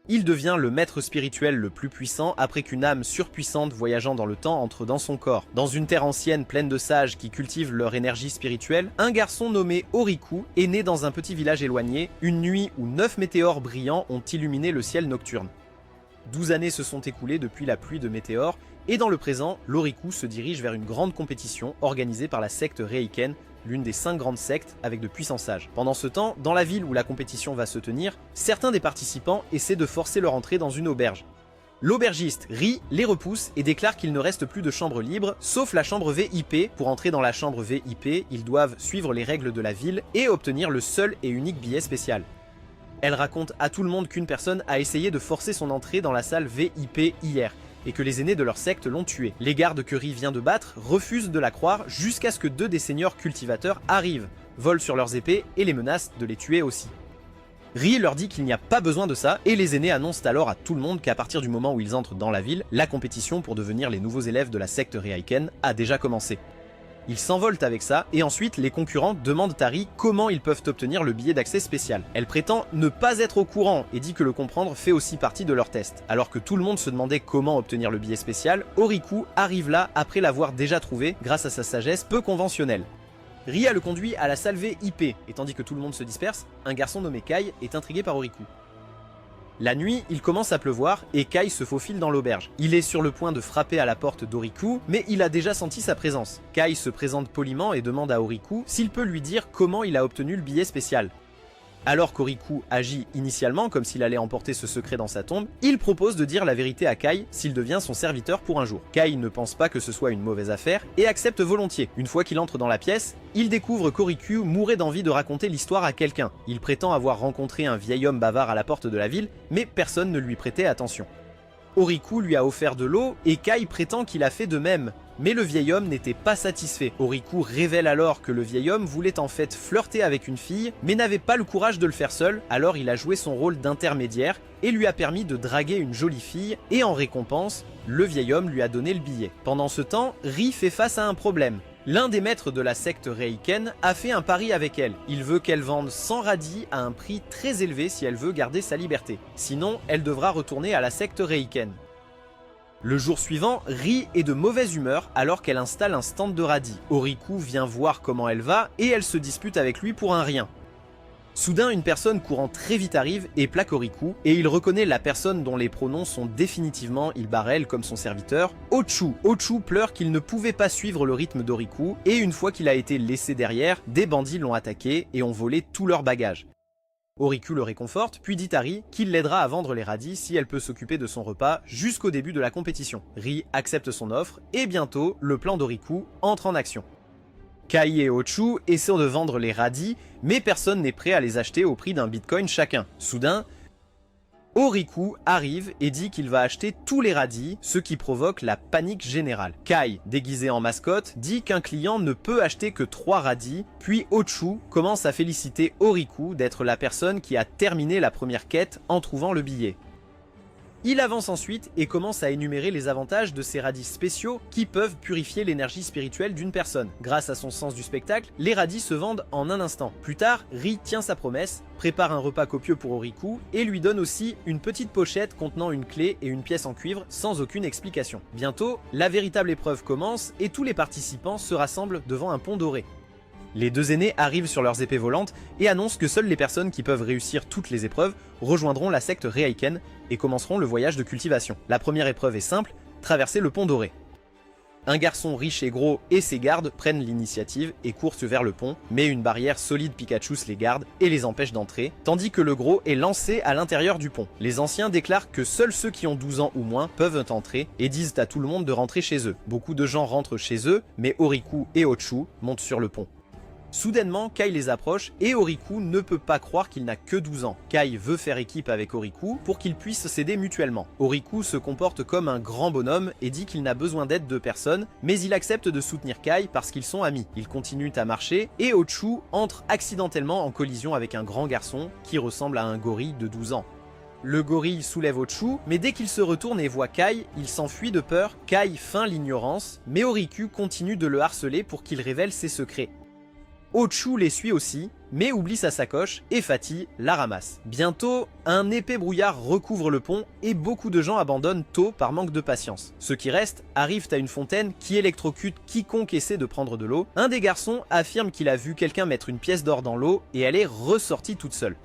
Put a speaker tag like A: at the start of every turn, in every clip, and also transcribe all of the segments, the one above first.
A: Il devient le maître spirituel le plus puissant après qu'une âme surpuissante voyageant dans le temps entre dans son corps. Dans une terre ancienne pleine de sages qui cultivent leur énergie spirituelle, un garçon nommé Oriku est né dans un petit village éloigné, une nuit où 9 météores brillants ont illuminé le ciel nocturne. 12 années se sont écoulées depuis la pluie de météores, et dans le présent, l'Oriku se dirige vers une grande compétition organisée par la secte Reiken, l'une des 5 grandes sectes avec de puissants sages. Pendant ce temps, dans la ville où la compétition va se tenir, certains des participants essaient de forcer leur entrée dans une auberge. L'aubergiste Ri les repousse et déclare qu'il ne reste plus de chambre libre, sauf la chambre VIP. Pour entrer dans la chambre VIP, ils doivent suivre les règles de la ville et obtenir le seul et unique billet spécial. Elle raconte à tout le monde qu'une personne a essayé de forcer son entrée dans la salle VIP hier, et que les aînés de leur secte l'ont tué. Les gardes que Ri vient de battre refusent de la croire jusqu'à ce que 2 des seigneurs cultivateurs arrivent, volent sur leurs épées et les menacent de les tuer aussi. Ri leur dit qu'il n'y a pas besoin de ça, et les aînés annoncent alors à tout le monde qu'à partir du moment où ils entrent dans la ville, la compétition pour devenir les nouveaux élèves de la secte Reiken a déjà commencé. Ils s'envolent avec ça, et ensuite les concurrents demandent à Ri comment ils peuvent obtenir le billet d'accès spécial. Elle prétend ne pas être au courant et dit que le comprendre fait aussi partie de leur test. Alors que tout le monde se demandait comment obtenir le billet spécial, Oriku arrive là après l'avoir déjà trouvé grâce à sa sagesse peu conventionnelle. Ria le conduit à la salle VIP, et tandis que tout le monde se disperse, un garçon nommé Kai est intrigué par Oriku. La nuit, il commence à pleuvoir et Kai se faufile dans l'auberge. Il est sur le point de frapper à la porte d'Oriku, mais il a déjà senti sa présence. Kai se présente poliment et demande à Oriku s'il peut lui dire comment il a obtenu le billet spécial. Alors qu'Oriku agit initialement comme s'il allait emporter ce secret dans sa tombe, il propose de dire la vérité à Kai s'il devient son serviteur pour un jour. Kai ne pense pas que ce soit une mauvaise affaire et accepte volontiers. Une fois qu'il entre dans la pièce, il découvre qu'Oriku mourait d'envie de raconter l'histoire à quelqu'un. Il prétend avoir rencontré un vieil homme bavard à la porte de la ville, mais personne ne lui prêtait attention. Oriku lui a offert de l'eau et Kai prétend qu'il a fait de même. Mais le vieil homme n'était pas satisfait. Oriku révèle alors que le vieil homme voulait en fait flirter avec une fille, mais n'avait pas le courage de le faire seul, alors il a joué son rôle d'intermédiaire et lui a permis de draguer une jolie fille, et en récompense, le vieil homme lui a donné le billet. Pendant ce temps, Ri fait face à un problème. L'un des maîtres de la secte Reiken a fait un pari avec elle. Il veut qu'elle vende 100 radis à un prix très élevé si elle veut garder sa liberté. Sinon, elle devra retourner à la secte Reiken. Le jour suivant, Ri est de mauvaise humeur alors qu'elle installe un stand de radis. Oriku vient voir comment elle va et elle se dispute avec lui pour un rien. Soudain, une personne courant très vite arrive et plaque Oriku, et il reconnaît la personne dont les pronoms sont définitivement il barrel comme son serviteur, Ochu. Ochu pleure qu'il ne pouvait pas suivre le rythme d'Oriku, et une fois qu'il a été laissé derrière, des bandits l'ont attaqué et ont volé tous leurs bagages. Oriku le réconforte, puis dit à Ri qu'il l'aidera à vendre les radis si elle peut s'occuper de son repas jusqu'au début de la compétition. Ri accepte son offre, et bientôt, le plan d'Oriku entre en action. Kai et Ochu essaient de vendre les radis, mais personne n'est prêt à les acheter au prix d'un bitcoin chacun. Soudain, Oriku arrive et dit qu'il va acheter tous les radis, ce qui provoque la panique générale. Kai, déguisé en mascotte, dit qu'un client ne peut acheter que 3 radis, puis Ochu commence à féliciter Oriku d'être la personne qui a terminé la première quête en trouvant le billet. Il avance ensuite et commence à énumérer les avantages de ces radis spéciaux qui peuvent purifier l'énergie spirituelle d'une personne. Grâce à son sens du spectacle, les radis se vendent en un instant. Plus tard, Ri tient sa promesse, prépare un repas copieux pour Oriku et lui donne aussi une petite pochette contenant une clé et une pièce en cuivre sans aucune explication. Bientôt, la véritable épreuve commence et tous les participants se rassemblent devant un pont doré. Les 2 aînés arrivent sur leurs épées volantes et annoncent que seules les personnes qui peuvent réussir toutes les épreuves rejoindront la secte Reiken et commenceront le voyage de cultivation. La première épreuve est simple, traverser le pont doré. Un garçon riche et gros et ses gardes prennent l'initiative et courent vers le pont, mais une barrière solide Pikachus les garde et les empêche d'entrer, tandis que le gros est lancé à l'intérieur du pont. Les anciens déclarent que seuls ceux qui ont 12 ans ou moins peuvent entrer et disent à tout le monde de rentrer chez eux. Beaucoup de gens rentrent chez eux, mais Oriku et Ochu montent sur le pont. Soudainement, Kai les approche et Oriku ne peut pas croire qu'il n'a que 12 ans. Kai veut faire équipe avec Oriku pour qu'ils puissent s'aider mutuellement. Oriku se comporte comme un grand bonhomme et dit qu'il n'a besoin d'aide de personne, mais il accepte de soutenir Kai parce qu'ils sont amis. Ils continuent à marcher et Ochu entre accidentellement en collision avec un grand garçon qui ressemble à un gorille de 12 ans. Le gorille soulève Ochu, mais dès qu'il se retourne et voit Kai, il s'enfuit de peur. Kai feint l'ignorance, mais Oriku continue de le harceler pour qu'il révèle ses secrets. Ochu les suit aussi, mais oublie sa sacoche et Fatih la ramasse. Bientôt, un épais brouillard recouvre le pont et beaucoup de gens abandonnent tôt par manque de patience. Ceux qui restent arrivent à une fontaine qui électrocute quiconque essaie de prendre de l'eau. Un des garçons affirme qu'il a vu quelqu'un mettre une pièce d'or dans l'eau et elle est ressortie toute seule.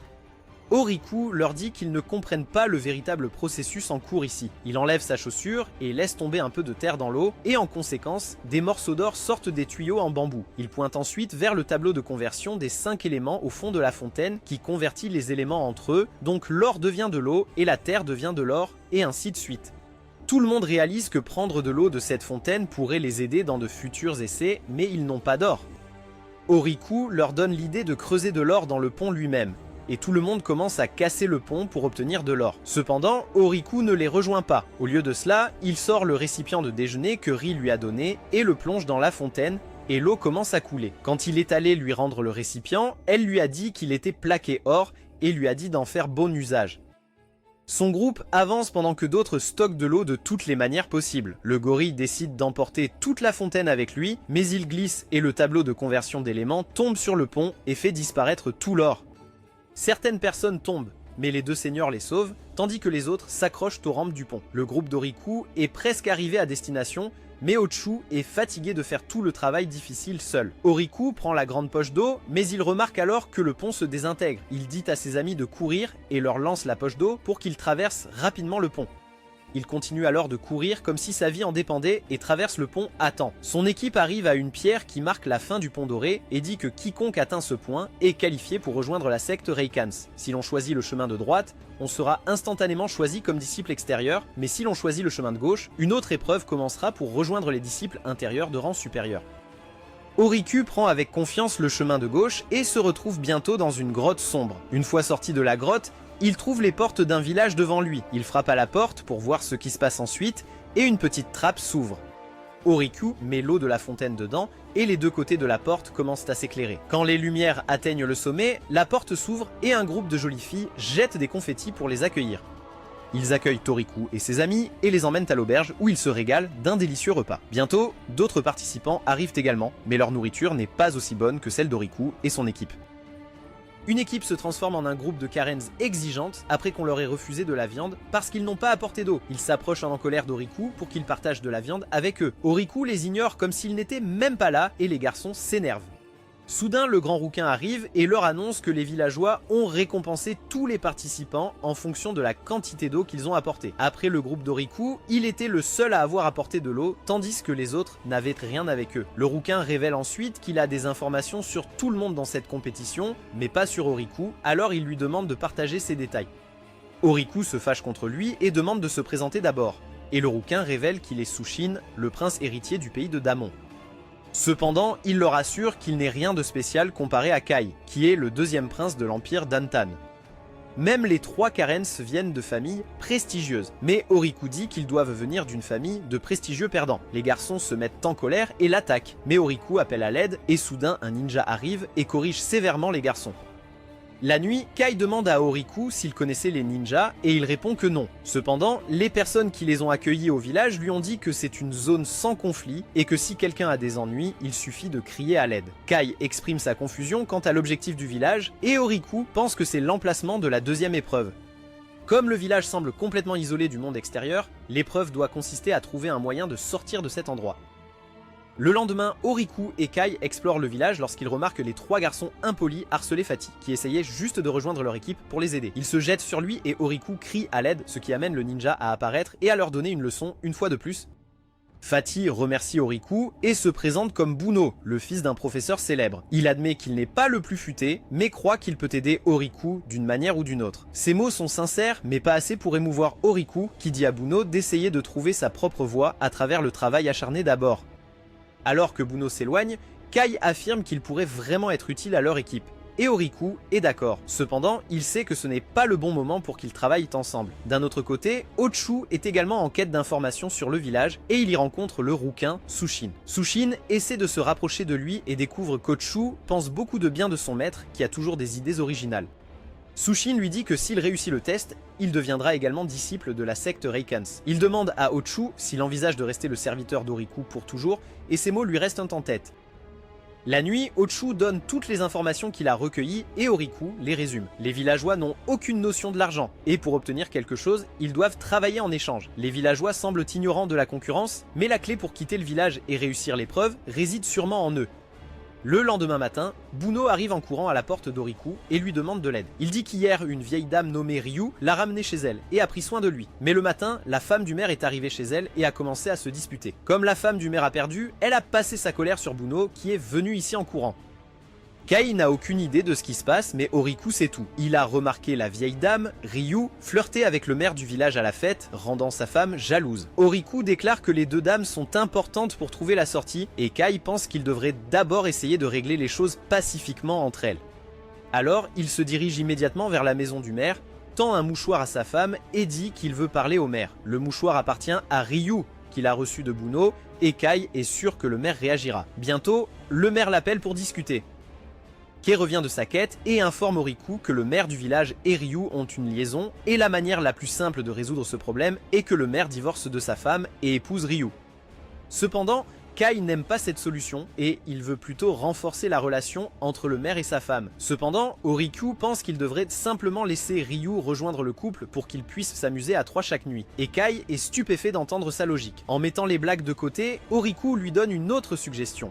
A: Oriku leur dit qu'ils ne comprennent pas le véritable processus en cours ici. Il enlève sa chaussure et laisse tomber un peu de terre dans l'eau et en conséquence, des morceaux d'or sortent des tuyaux en bambou. Il pointe ensuite vers le tableau de conversion des 5 éléments au fond de la fontaine qui convertit les éléments entre eux, donc l'or devient de l'eau et la terre devient de l'or et ainsi de suite. Tout le monde réalise que prendre de l'eau de cette fontaine pourrait les aider dans de futurs essais, mais ils n'ont pas d'or. Oriku leur donne l'idée de creuser de l'or dans le pont lui-même. Et tout le monde commence à casser le pont pour obtenir de l'or. Cependant, Oriku ne les rejoint pas. Au lieu de cela, il sort le récipient de déjeuner que Ri lui a donné et le plonge dans la fontaine, et l'eau commence à couler. Quand il est allé lui rendre le récipient, elle lui a dit qu'il était plaqué or et lui a dit d'en faire bon usage. Son groupe avance pendant que d'autres stockent de l'eau de toutes les manières possibles. Le gorille décide d'emporter toute la fontaine avec lui, mais il glisse et le tableau de conversion d'éléments tombe sur le pont et fait disparaître tout l'or. Certaines personnes tombent, mais les deux seigneurs les sauvent, tandis que les autres s'accrochent aux rampes du pont. Le groupe d'Oriku est presque arrivé à destination, mais Ochu est fatigué de faire tout le travail difficile seul. Oriku prend la grande poche d'eau, mais il remarque alors que le pont se désintègre. Il dit à ses amis de courir et leur lance la poche d'eau pour qu'ils traversent rapidement le pont. Il continue alors de courir comme si sa vie en dépendait et traverse le pont à temps. Son équipe arrive à une pierre qui marque la fin du pont doré et dit que quiconque atteint ce point est qualifié pour rejoindre la secte Reikans. Si l'on choisit le chemin de droite, on sera instantanément choisi comme disciple extérieur, mais si l'on choisit le chemin de gauche, une autre épreuve commencera pour rejoindre les disciples intérieurs de rang supérieur. Oriku prend avec confiance le chemin de gauche et se retrouve bientôt dans une grotte sombre. Une fois sorti de la grotte, il trouve les portes d'un village devant lui. Il frappe à la porte pour voir ce qui se passe ensuite et une petite trappe s'ouvre. Oriku met l'eau de la fontaine dedans et les deux côtés de la porte commencent à s'éclairer. Quand les lumières atteignent le sommet, la porte s'ouvre et un groupe de jolies filles jette des confettis pour les accueillir. Ils accueillent Oriku et ses amis et les emmènent à l'auberge où ils se régalent d'un délicieux repas. Bientôt, d'autres participants arrivent également, mais leur nourriture n'est pas aussi bonne que celle d'Oriku et son équipe. Une équipe se transforme en un groupe de Karens exigeantes après qu'on leur ait refusé de la viande parce qu'ils n'ont pas apporté d'eau. Ils s'approchent en colère d'Oriku pour qu'il partage de la viande avec eux. Oriku les ignore comme s'ils n'étaient même pas là et les garçons s'énervent. Soudain, le grand rouquin arrive et leur annonce que les villageois ont récompensé tous les participants en fonction de la quantité d'eau qu'ils ont apportée. Après le groupe d'Oriku, il était le seul à avoir apporté de l'eau, tandis que les autres n'avaient rien avec eux. Le rouquin révèle ensuite qu'il a des informations sur tout le monde dans cette compétition, mais pas sur Oriku, alors il lui demande de partager ces détails. Oriku se fâche contre lui et demande de se présenter d'abord, et le rouquin révèle qu'il est Sushin, le prince héritier du pays de Damon. Cependant, il leur assure qu'il n'est rien de spécial comparé à Kai, qui est le deuxième prince de l'empire d'Antan. Même les trois Karens viennent de familles prestigieuses, mais Oriku dit qu'ils doivent venir d'une famille de prestigieux perdants. Les garçons se mettent en colère et l'attaquent, mais Oriku appelle à l'aide et soudain un ninja arrive et corrige sévèrement les garçons. La nuit, Kai demande à Oriku s'il connaissait les ninjas et il répond que non. Cependant, les personnes qui les ont accueillis au village lui ont dit que c'est une zone sans conflit et que si quelqu'un a des ennuis, il suffit de crier à l'aide. Kai exprime sa confusion quant à l'objectif du village et Oriku pense que c'est l'emplacement de la deuxième épreuve. Comme le village semble complètement isolé du monde extérieur, l'épreuve doit consister à trouver un moyen de sortir de cet endroit. Le lendemain, Oriku et Kai explorent le village lorsqu'ils remarquent les trois garçons impolis harceler Fatih, qui essayait juste de rejoindre leur équipe pour les aider. Ils se jettent sur lui et Oriku crie à l'aide, ce qui amène le ninja à apparaître et à leur donner une leçon une fois de plus. Fatih remercie Oriku et se présente comme Buno, le fils d'un professeur célèbre. Il admet qu'il n'est pas le plus futé, mais croit qu'il peut aider Oriku d'une manière ou d'une autre. Ces mots sont sincères, mais pas assez pour émouvoir Oriku, qui dit à Buno d'essayer de trouver sa propre voie à travers le travail acharné d'abord. Alors que Buno s'éloigne, Kai affirme qu'il pourrait vraiment être utile à leur équipe. Et Oriku est d'accord. Cependant, il sait que ce n'est pas le bon moment pour qu'ils travaillent ensemble. D'un autre côté, Ochu est également en quête d'informations sur le village et il y rencontre le rouquin Sushin. Sushin essaie de se rapprocher de lui et découvre qu'Ochu pense beaucoup de bien de son maître qui a toujours des idées originales. Sushin lui dit que s'il réussit le test, il deviendra également disciple de la secte Reikans. Il demande à Ochu s'il envisage de rester le serviteur d'Oriku pour toujours, et ces mots lui restent en tête. La nuit, Ochu donne toutes les informations qu'il a recueillies et Oriku les résume. Les villageois n'ont aucune notion de l'argent, et pour obtenir quelque chose, ils doivent travailler en échange. Les villageois semblent ignorants de la concurrence, mais la clé pour quitter le village et réussir l'épreuve réside sûrement en eux. Le lendemain matin, Buno arrive en courant à la porte d'Oriku et lui demande de l'aide. Il dit qu'hier, une vieille dame nommée Ryu l'a ramené chez elle et a pris soin de lui. Mais le matin, la femme du maire est arrivée chez elle et a commencé à se disputer. Comme la femme du maire a perdu, elle a passé sa colère sur Buno qui est venu ici en courant. Kai n'a aucune idée de ce qui se passe, mais Oriku sait tout. Il a remarqué la vieille dame, Ryu, flirter avec le maire du village à la fête, rendant sa femme jalouse. Oriku déclare que les deux dames sont importantes pour trouver la sortie, et Kai pense qu'il devrait d'abord essayer de régler les choses pacifiquement entre elles. Alors, il se dirige immédiatement vers la maison du maire, tend un mouchoir à sa femme et dit qu'il veut parler au maire. Le mouchoir appartient à Ryu, qu'il a reçu de Buno, et Kai est sûr que le maire réagira. Bientôt, le maire l'appelle pour discuter. Kei revient de sa quête et informe Oriku que le maire du village et Ryu ont une liaison et la manière la plus simple de résoudre ce problème est que le maire divorce de sa femme et épouse Ryu. Cependant, Kai n'aime pas cette solution et il veut plutôt renforcer la relation entre le maire et sa femme. Cependant, Oriku pense qu'il devrait simplement laisser Ryu rejoindre le couple pour qu'ils puissent s'amuser à trois chaque nuit. Et Kai est stupéfait d'entendre sa logique. En mettant les blagues de côté, Oriku lui donne une autre suggestion.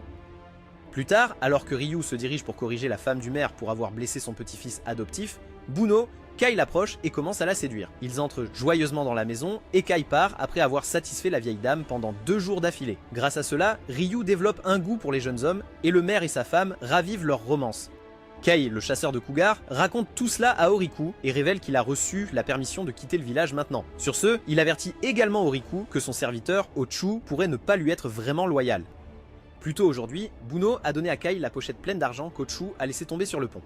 A: Plus tard, alors que Ryu se dirige pour corriger la femme du maire pour avoir blessé son petit-fils adoptif, Buno, Kai l'approche et commence à la séduire. Ils entrent joyeusement dans la maison et Kai part après avoir satisfait la vieille dame pendant 2 jours d'affilée. Grâce à cela, Ryu développe un goût pour les jeunes hommes et le maire et sa femme ravivent leur romance. Kai, le chasseur de cougars, raconte tout cela à Oriku et révèle qu'il a reçu la permission de quitter le village maintenant. Sur ce, il avertit également Oriku que son serviteur, Ochu, pourrait ne pas lui être vraiment loyal. Plus tôt aujourd'hui, Buno a donné à Kai la pochette pleine d'argent qu'Ochu a laissé tomber sur le pont.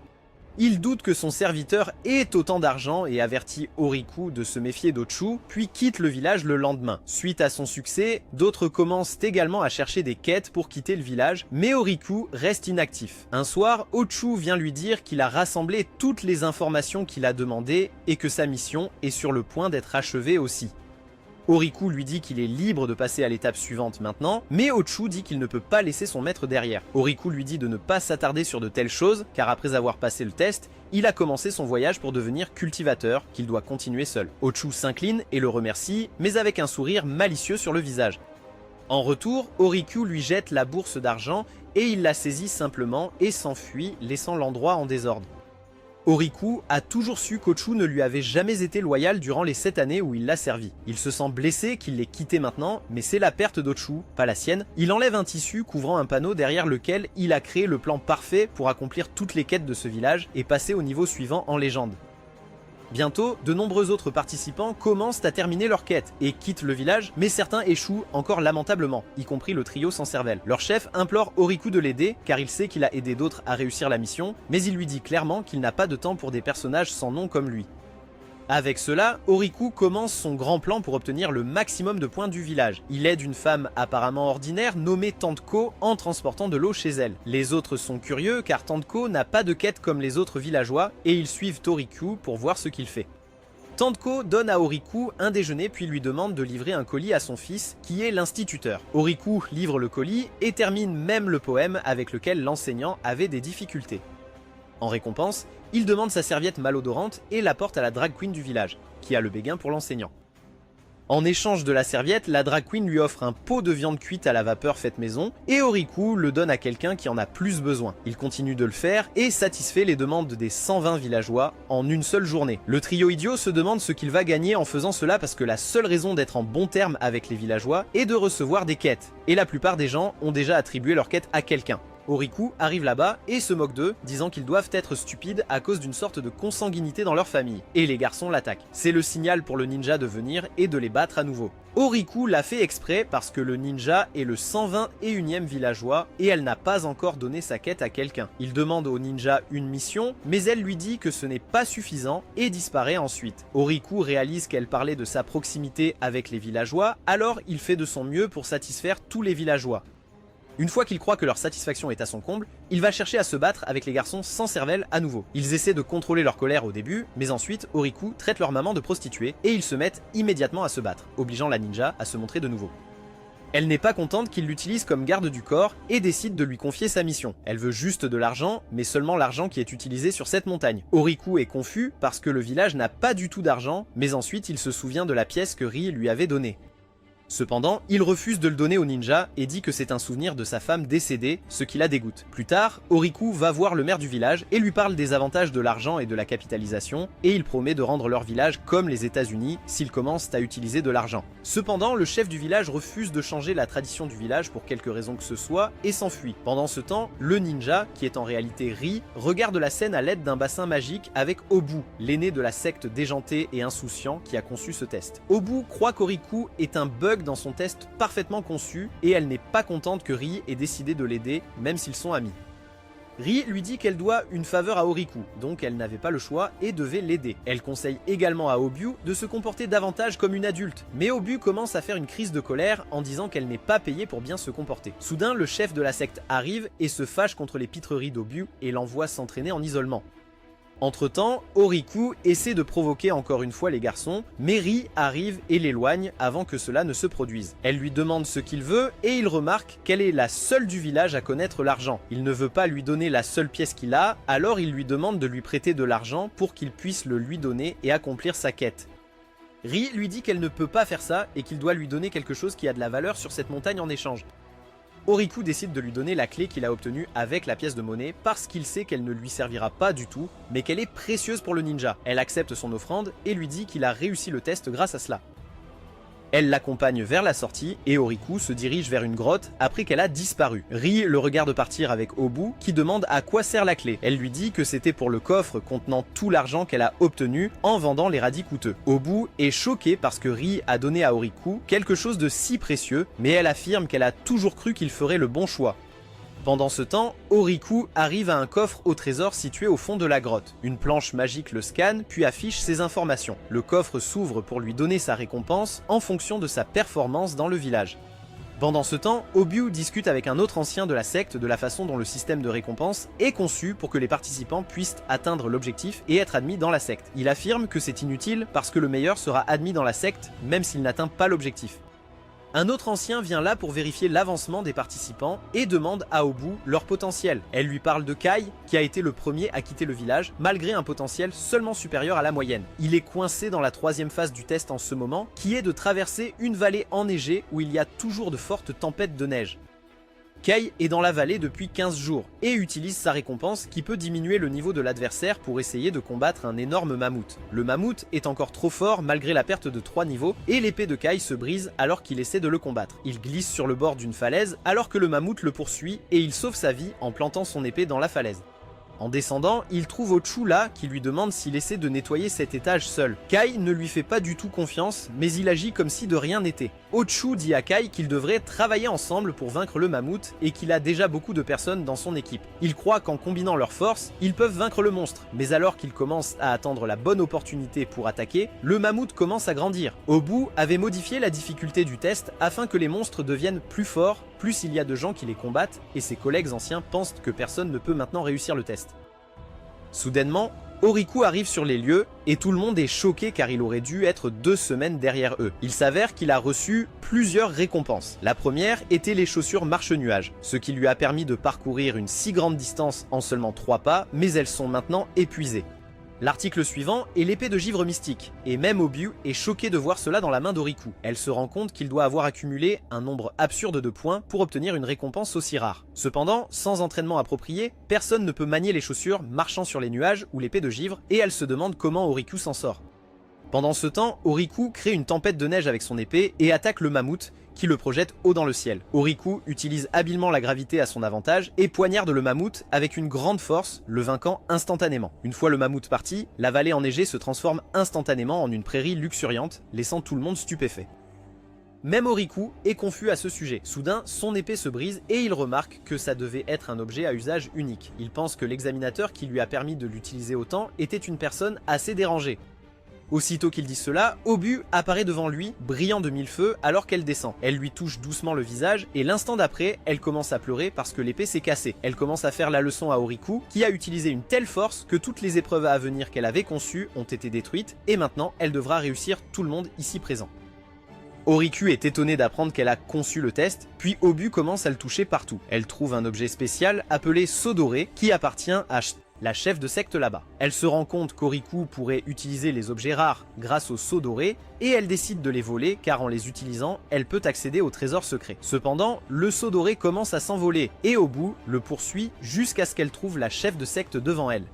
A: Il doute que son serviteur ait autant d'argent et avertit Oriku de se méfier d'Ochu, puis quitte le village le lendemain. Suite à son succès, d'autres commencent également à chercher des quêtes pour quitter le village, mais Oriku reste inactif. Un soir, Ochu vient lui dire qu'il a rassemblé toutes les informations qu'il a demandées et que sa mission est sur le point d'être achevée aussi. Oriku lui dit qu'il est libre de passer à l'étape suivante maintenant, mais Ochu dit qu'il ne peut pas laisser son maître derrière. Oriku lui dit de ne pas s'attarder sur de telles choses, car après avoir passé le test, il a commencé son voyage pour devenir cultivateur, qu'il doit continuer seul. Ochu s'incline et le remercie, mais avec un sourire malicieux sur le visage. En retour, Oriku lui jette la bourse d'argent et il la saisit simplement et s'enfuit, laissant l'endroit en désordre. Oriku a toujours su qu'Ochu ne lui avait jamais été loyal durant les 7 années où il l'a servi. Il se sent blessé qu'il l'ait quitté maintenant, mais c'est la perte d'Ochu, pas la sienne. Il enlève un tissu couvrant un panneau derrière lequel il a créé le plan parfait pour accomplir toutes les quêtes de ce village et passer au niveau suivant en légende. Bientôt, de nombreux autres participants commencent à terminer leur quête et quittent le village, mais certains échouent encore lamentablement, y compris le trio sans cervelle. Leur chef implore Oriku de l'aider, car il sait qu'il a aidé d'autres à réussir la mission, mais il lui dit clairement qu'il n'a pas de temps pour des personnages sans nom comme lui. Avec cela, Oriku commence son grand plan pour obtenir le maximum de points du village. Il aide une femme apparemment ordinaire nommée Tanteko en transportant de l'eau chez elle. Les autres sont curieux car Tanteko n'a pas de quête comme les autres villageois et ils suivent Oriku pour voir ce qu'il fait. Tanteko donne à Oriku un déjeuner puis lui demande de livrer un colis à son fils qui est l'instituteur. Oriku livre le colis et termine même le poème avec lequel l'enseignant avait des difficultés. En récompense, il demande sa serviette malodorante et la porte à la drag queen du village, qui a le béguin pour l'enseignant. En échange de la serviette, la drag queen lui offre un pot de viande cuite à la vapeur faite maison, et Oriku le donne à quelqu'un qui en a plus besoin. Il continue de le faire et satisfait les demandes des 120 villageois en une seule journée. Le trio idiot se demande ce qu'il va gagner en faisant cela parce que la seule raison d'être en bon terme avec les villageois est de recevoir des quêtes, et la plupart des gens ont déjà attribué leur quête à quelqu'un. Oriku arrive là-bas et se moque d'eux, disant qu'ils doivent être stupides à cause d'une sorte de consanguinité dans leur famille. Et les garçons l'attaquent. C'est le signal pour le ninja de venir et de les battre à nouveau. Oriku l'a fait exprès parce que le ninja est le 121e villageois et elle n'a pas encore donné sa quête à quelqu'un. Il demande au ninja une mission, mais elle lui dit que ce n'est pas suffisant et disparaît ensuite. Oriku réalise qu'elle parlait de sa proximité avec les villageois, alors il fait de son mieux pour satisfaire tous les villageois. Une fois qu'il croit que leur satisfaction est à son comble, il va chercher à se battre avec les garçons sans cervelle à nouveau. Ils essaient de contrôler leur colère au début, mais ensuite Oriku traite leur maman de prostituée et ils se mettent immédiatement à se battre, obligeant la ninja à se montrer de nouveau. Elle n'est pas contente qu'il l'utilise comme garde du corps et décide de lui confier sa mission. Elle veut juste de l'argent, mais seulement l'argent qui est utilisé sur cette montagne. Oriku est confus parce que le village n'a pas du tout d'argent, mais ensuite il se souvient de la pièce que Rie lui avait donnée. Cependant, il refuse de le donner au ninja et dit que c'est un souvenir de sa femme décédée, ce qui la dégoûte. Plus tard, Oriku va voir le maire du village et lui parle des avantages de l'argent et de la capitalisation, et il promet de rendre leur village comme les États-Unis s'ils commencent à utiliser de l'argent. Cependant, le chef du village refuse de changer la tradition du village pour quelque raison que ce soit et s'enfuit. Pendant ce temps, le ninja, qui est en réalité Rie, regarde la scène à l'aide d'un bassin magique avec Obu, l'aîné de la secte déjanté et insouciant qui a conçu ce test. Obu croit qu'Oriku est un bug dans son test parfaitement conçu et elle n'est pas contente que Rie ait décidé de l'aider, même s'ils sont amis. Rie lui dit qu'elle doit une faveur à Oriku, donc elle n'avait pas le choix et devait l'aider. Elle conseille également à Obu de se comporter davantage comme une adulte, mais Obu commence à faire une crise de colère en disant qu'elle n'est pas payée pour bien se comporter. Soudain, le chef de la secte arrive et se fâche contre les pitreries d'Obu et l'envoie s'entraîner en isolement. Entre-temps, Oriku essaie de provoquer encore une fois les garçons, mais Rie arrive et l'éloigne avant que cela ne se produise. Elle lui demande ce qu'il veut et il remarque qu'elle est la seule du village à connaître l'argent. Il ne veut pas lui donner la seule pièce qu'il a, alors il lui demande de lui prêter de l'argent pour qu'il puisse le lui donner et accomplir sa quête. Rie lui dit qu'elle ne peut pas faire ça et qu'il doit lui donner quelque chose qui a de la valeur sur cette montagne en échange. Oriku décide de lui donner la clé qu'il a obtenue avec la pièce de monnaie parce qu'il sait qu'elle ne lui servira pas du tout, mais qu'elle est précieuse pour le ninja. Elle accepte son offrande et lui dit qu'il a réussi le test grâce à cela. Elle l'accompagne vers la sortie et Oriku se dirige vers une grotte après qu'elle a disparu. Rie le regarde partir avec Obu qui demande à quoi sert la clé. Elle lui dit que c'était pour le coffre contenant tout l'argent qu'elle a obtenu en vendant les radis coûteux. Obu est choquée parce que Rie a donné à Oriku quelque chose de si précieux, mais elle affirme qu'elle a toujours cru qu'il ferait le bon choix. Pendant ce temps, Oriku arrive à un coffre au trésor situé au fond de la grotte. Une planche magique le scanne puis affiche ses informations. Le coffre s'ouvre pour lui donner sa récompense en fonction de sa performance dans le village. Pendant ce temps, Obu discute avec un autre ancien de la secte de la façon dont le système de récompense est conçu pour que les participants puissent atteindre l'objectif et être admis dans la secte. Il affirme que c'est inutile parce que le meilleur sera admis dans la secte même s'il n'atteint pas l'objectif. Un autre ancien vient là pour vérifier l'avancement des participants et demande à Obu leur potentiel. Elle lui parle de Kai, qui a été le premier à quitter le village, malgré un potentiel seulement supérieur à la moyenne. Il est coincé dans la troisième phase du test en ce moment, qui est de traverser une vallée enneigée où il y a toujours de fortes tempêtes de neige. Kai est dans la vallée depuis 15 jours et utilise sa récompense qui peut diminuer le niveau de l'adversaire pour essayer de combattre un énorme mammouth. Le mammouth est encore trop fort malgré la perte de 3 niveaux et l'épée de Kai se brise alors qu'il essaie de le combattre. Il glisse sur le bord d'une falaise alors que le mammouth le poursuit et il sauve sa vie en plantant son épée dans la falaise. En descendant, il trouve Ochu là qui lui demande s'il essaie de nettoyer cet étage seul. Kai ne lui fait pas du tout confiance, mais il agit comme si de rien n'était. Ochu dit à Kai qu'ils devraient travailler ensemble pour vaincre le mammouth et qu'il a déjà beaucoup de personnes dans son équipe. Il croit qu'en combinant leurs forces, ils peuvent vaincre le monstre, mais alors qu'il commence à attendre la bonne opportunité pour attaquer, le mammouth commence à grandir. Obu avait modifié la difficulté du test afin que les monstres deviennent plus forts, plus il y a de gens qui les combattent, et ses collègues anciens pensent que personne ne peut maintenant réussir le test. Soudainement, Oriku arrive sur les lieux et tout le monde est choqué car il aurait dû être 2 semaines derrière eux. Il s'avère qu'il a reçu plusieurs récompenses. La première était les chaussures marche-nuage, ce qui lui a permis de parcourir une si grande distance en seulement 3 pas, mais elles sont maintenant épuisées. L'article suivant est l'épée de givre mystique, et même Obu est choqué de voir cela dans la main d'Oriku. Elle se rend compte qu'il doit avoir accumulé un nombre absurde de points pour obtenir une récompense aussi rare. Cependant, sans entraînement approprié, personne ne peut manier les chaussures marchant sur les nuages ou l'épée de givre, et elle se demande comment Oriku s'en sort. Pendant ce temps, Oriku crée une tempête de neige avec son épée et attaque le mammouth, qui le projette haut dans le ciel. Oriku utilise habilement la gravité à son avantage et poignarde le mammouth avec une grande force, le vainquant instantanément. Une fois le mammouth parti, la vallée enneigée se transforme instantanément en une prairie luxuriante, laissant tout le monde stupéfait. Même Oriku est confus à ce sujet. Soudain, son épée se brise et il remarque que ça devait être un objet à usage unique. Il pense que l'examinateur qui lui a permis de l'utiliser autant était une personne assez dérangée. Aussitôt qu'il dit cela, Obu apparaît devant lui, brillant de 1000 feux alors qu'elle descend. Elle lui touche doucement le visage et l'instant d'après, elle commence à pleurer parce que l'épée s'est cassée. Elle commence à faire la leçon à Oriku, qui a utilisé une telle force que toutes les épreuves à venir qu'elle avait conçues ont été détruites et maintenant elle devra réussir tout le monde ici présent. Oriku est étonnée d'apprendre qu'elle a conçu le test, puis Obu commence à le toucher partout. Elle trouve un objet spécial appelé Sceau doré qui appartient à la chef de secte là-bas. Elle se rend compte qu'Oriku pourrait utiliser les objets rares grâce au Sceau doré et elle décide de les voler car en les utilisant, elle peut accéder au trésor secret. Cependant, le Sceau doré commence à s'envoler et Obu le poursuit jusqu'à ce qu'elle trouve la chef de secte devant elle.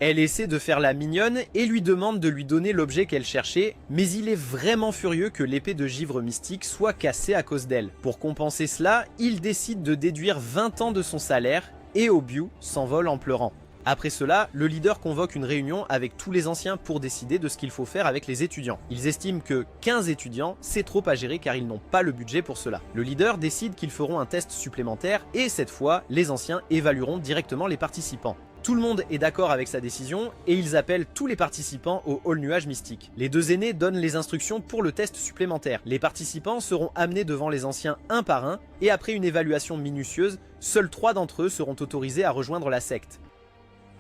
A: Elle essaie de faire la mignonne et lui demande de lui donner l'objet qu'elle cherchait, mais il est vraiment furieux que l'épée de givre mystique soit cassée à cause d'elle. Pour compenser cela, il décide de déduire 20 ans de son salaire et Obu s'envole en pleurant. Après cela, le leader convoque une réunion avec tous les anciens pour décider de ce qu'il faut faire avec les étudiants. Ils estiment que 15 étudiants, c'est trop à gérer car ils n'ont pas le budget pour cela. Le leader décide qu'ils feront un test supplémentaire et cette fois, les anciens évalueront directement les participants. Tout le monde est d'accord avec sa décision et ils appellent tous les participants au hall nuage mystique. Les deux aînés donnent les instructions pour le test supplémentaire. Les participants seront amenés devant les anciens un par un et après une évaluation minutieuse, seuls 3 d'entre eux seront autorisés à rejoindre la secte.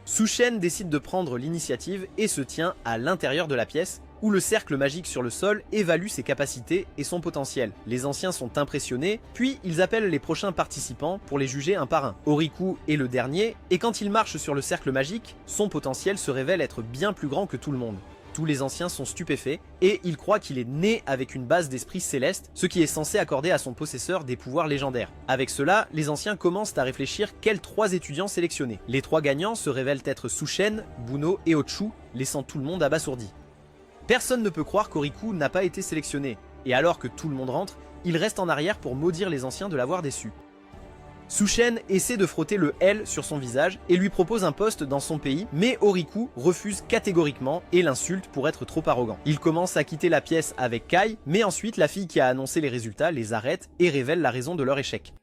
A: Sushen décide de prendre l'initiative et se tient à l'intérieur de la pièce où le cercle magique sur le sol évalue ses capacités et son potentiel. Les anciens sont impressionnés, puis ils appellent les prochains participants pour les juger un par un. Oriku est le dernier, et quand il marche sur le cercle magique, son potentiel se révèle être bien plus grand que tout le monde. Tous les anciens sont stupéfaits, et ils croient qu'il est né avec une base d'esprit céleste, ce qui est censé accorder à son possesseur des pouvoirs légendaires. Avec cela, les anciens commencent à réfléchir quels 3 étudiants sélectionner. Les 3 gagnants se révèlent être Sushen, Buno et Ochu, laissant tout le monde abasourdi. Personne ne peut croire qu'Oriku n'a pas été sélectionné, et alors que tout le monde rentre, il reste en arrière pour maudire les anciens de l'avoir déçu. Sushen essaie de frotter le L sur son visage et lui propose un poste dans son pays, mais Oriku refuse catégoriquement et l'insulte pour être trop arrogant. Il commence à quitter la pièce avec Kai, mais ensuite la fille qui a annoncé les résultats les arrête et révèle la raison de leur échec.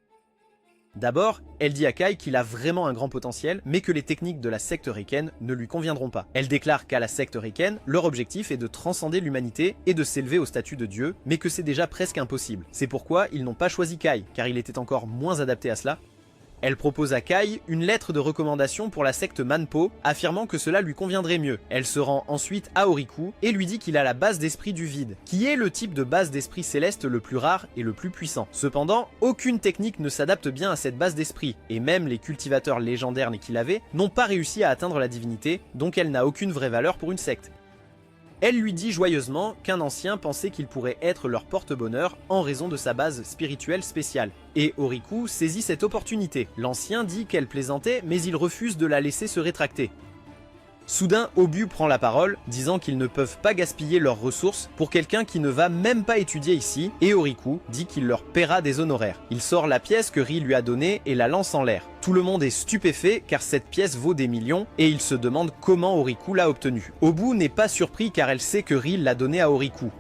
A: D'abord, elle dit à Kai qu'il a vraiment un grand potentiel, mais que les techniques de la secte Riken ne lui conviendront pas. Elle déclare qu'à la secte Riken, leur objectif est de transcender l'humanité et de s'élever au statut de Dieu, mais que c'est déjà presque impossible. C'est pourquoi ils n'ont pas choisi Kai, car il était encore moins adapté à cela. Elle propose à Kai une lettre de recommandation pour la secte Manpo, affirmant que cela lui conviendrait mieux. Elle se rend ensuite à Oriku et lui dit qu'il a la base d'esprit du vide, qui est le type de base d'esprit céleste le plus rare et le plus puissant. Cependant, aucune technique ne s'adapte bien à cette base d'esprit, et même les cultivateurs légendaires nés qu'il avait n'ont pas réussi à atteindre la divinité, donc elle n'a aucune vraie valeur pour une secte. Elle lui dit joyeusement qu'un ancien pensait qu'il pourrait être leur porte-bonheur en raison de sa base spirituelle spéciale. Et Oriku saisit cette opportunité. L'ancien dit qu'elle plaisantait, mais il refuse de la laisser se rétracter. Soudain, Obu prend la parole, disant qu'ils ne peuvent pas gaspiller leurs ressources pour quelqu'un qui ne va même pas étudier ici, et Oriku dit qu'il leur paiera des honoraires. Il sort la pièce que Ri lui a donnée et la lance en l'air. Tout le monde est stupéfait car cette pièce vaut des millions et il se demande comment Oriku l'a obtenue. Obu n'est pas surpris car elle sait que Ri l'a donnée à Oriku.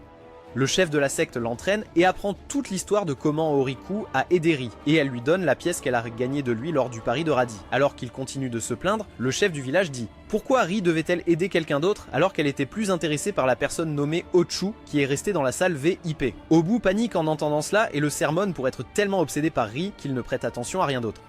A: Le chef de la secte l'entraîne et apprend toute l'histoire de comment Oriku a aidé Ri, et elle lui donne la pièce qu'elle a gagnée de lui lors du pari de Radhi. Alors qu'il continue de se plaindre, le chef du village dit « Pourquoi Ri devait-elle aider quelqu'un d'autre alors qu'elle était plus intéressée par la personne nommée Ochu qui est restée dans la salle VIP ?» Obu panique en entendant cela et le sermonne pour être tellement obsédé par Ri qu'il ne prête attention à rien d'autre.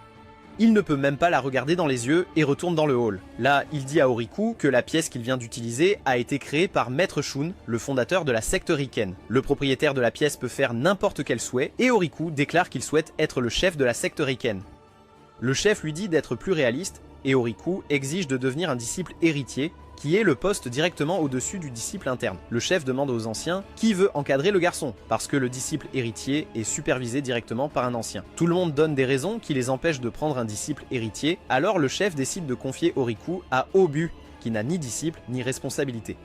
A: Il ne peut même pas la regarder dans les yeux et retourne dans le hall. Là, il dit à Oriku que la pièce qu'il vient d'utiliser a été créée par Maître Shun, le fondateur de la secte Riken. Le propriétaire de la pièce peut faire n'importe quel souhait et Oriku déclare qu'il souhaite être le chef de la secte Riken. Le chef lui dit d'être plus réaliste et Oriku exige de devenir un disciple héritier qui est le poste directement au-dessus du disciple interne. Le chef demande aux anciens qui veut encadrer le garçon, parce que le disciple héritier est supervisé directement par un ancien. Tout le monde donne des raisons qui les empêchent de prendre un disciple héritier, alors le chef décide de confier Oriku à Obu, qui n'a ni disciple ni responsabilité.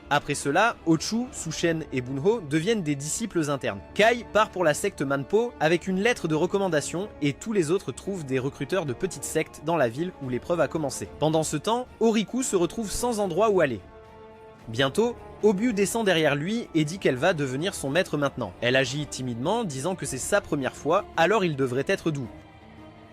A: Après cela, Ochu, Sushen et Bunho deviennent des disciples internes. Kai part pour la secte Manpo avec une lettre de recommandation et tous les autres trouvent des recruteurs de petites sectes dans la ville où l'épreuve a commencé. Pendant ce temps, Oriku se retrouve sans endroit où aller. Bientôt, Obu descend derrière lui et dit qu'elle va devenir son maître maintenant. Elle agit timidement, disant que c'est sa première fois, alors il devrait être doux.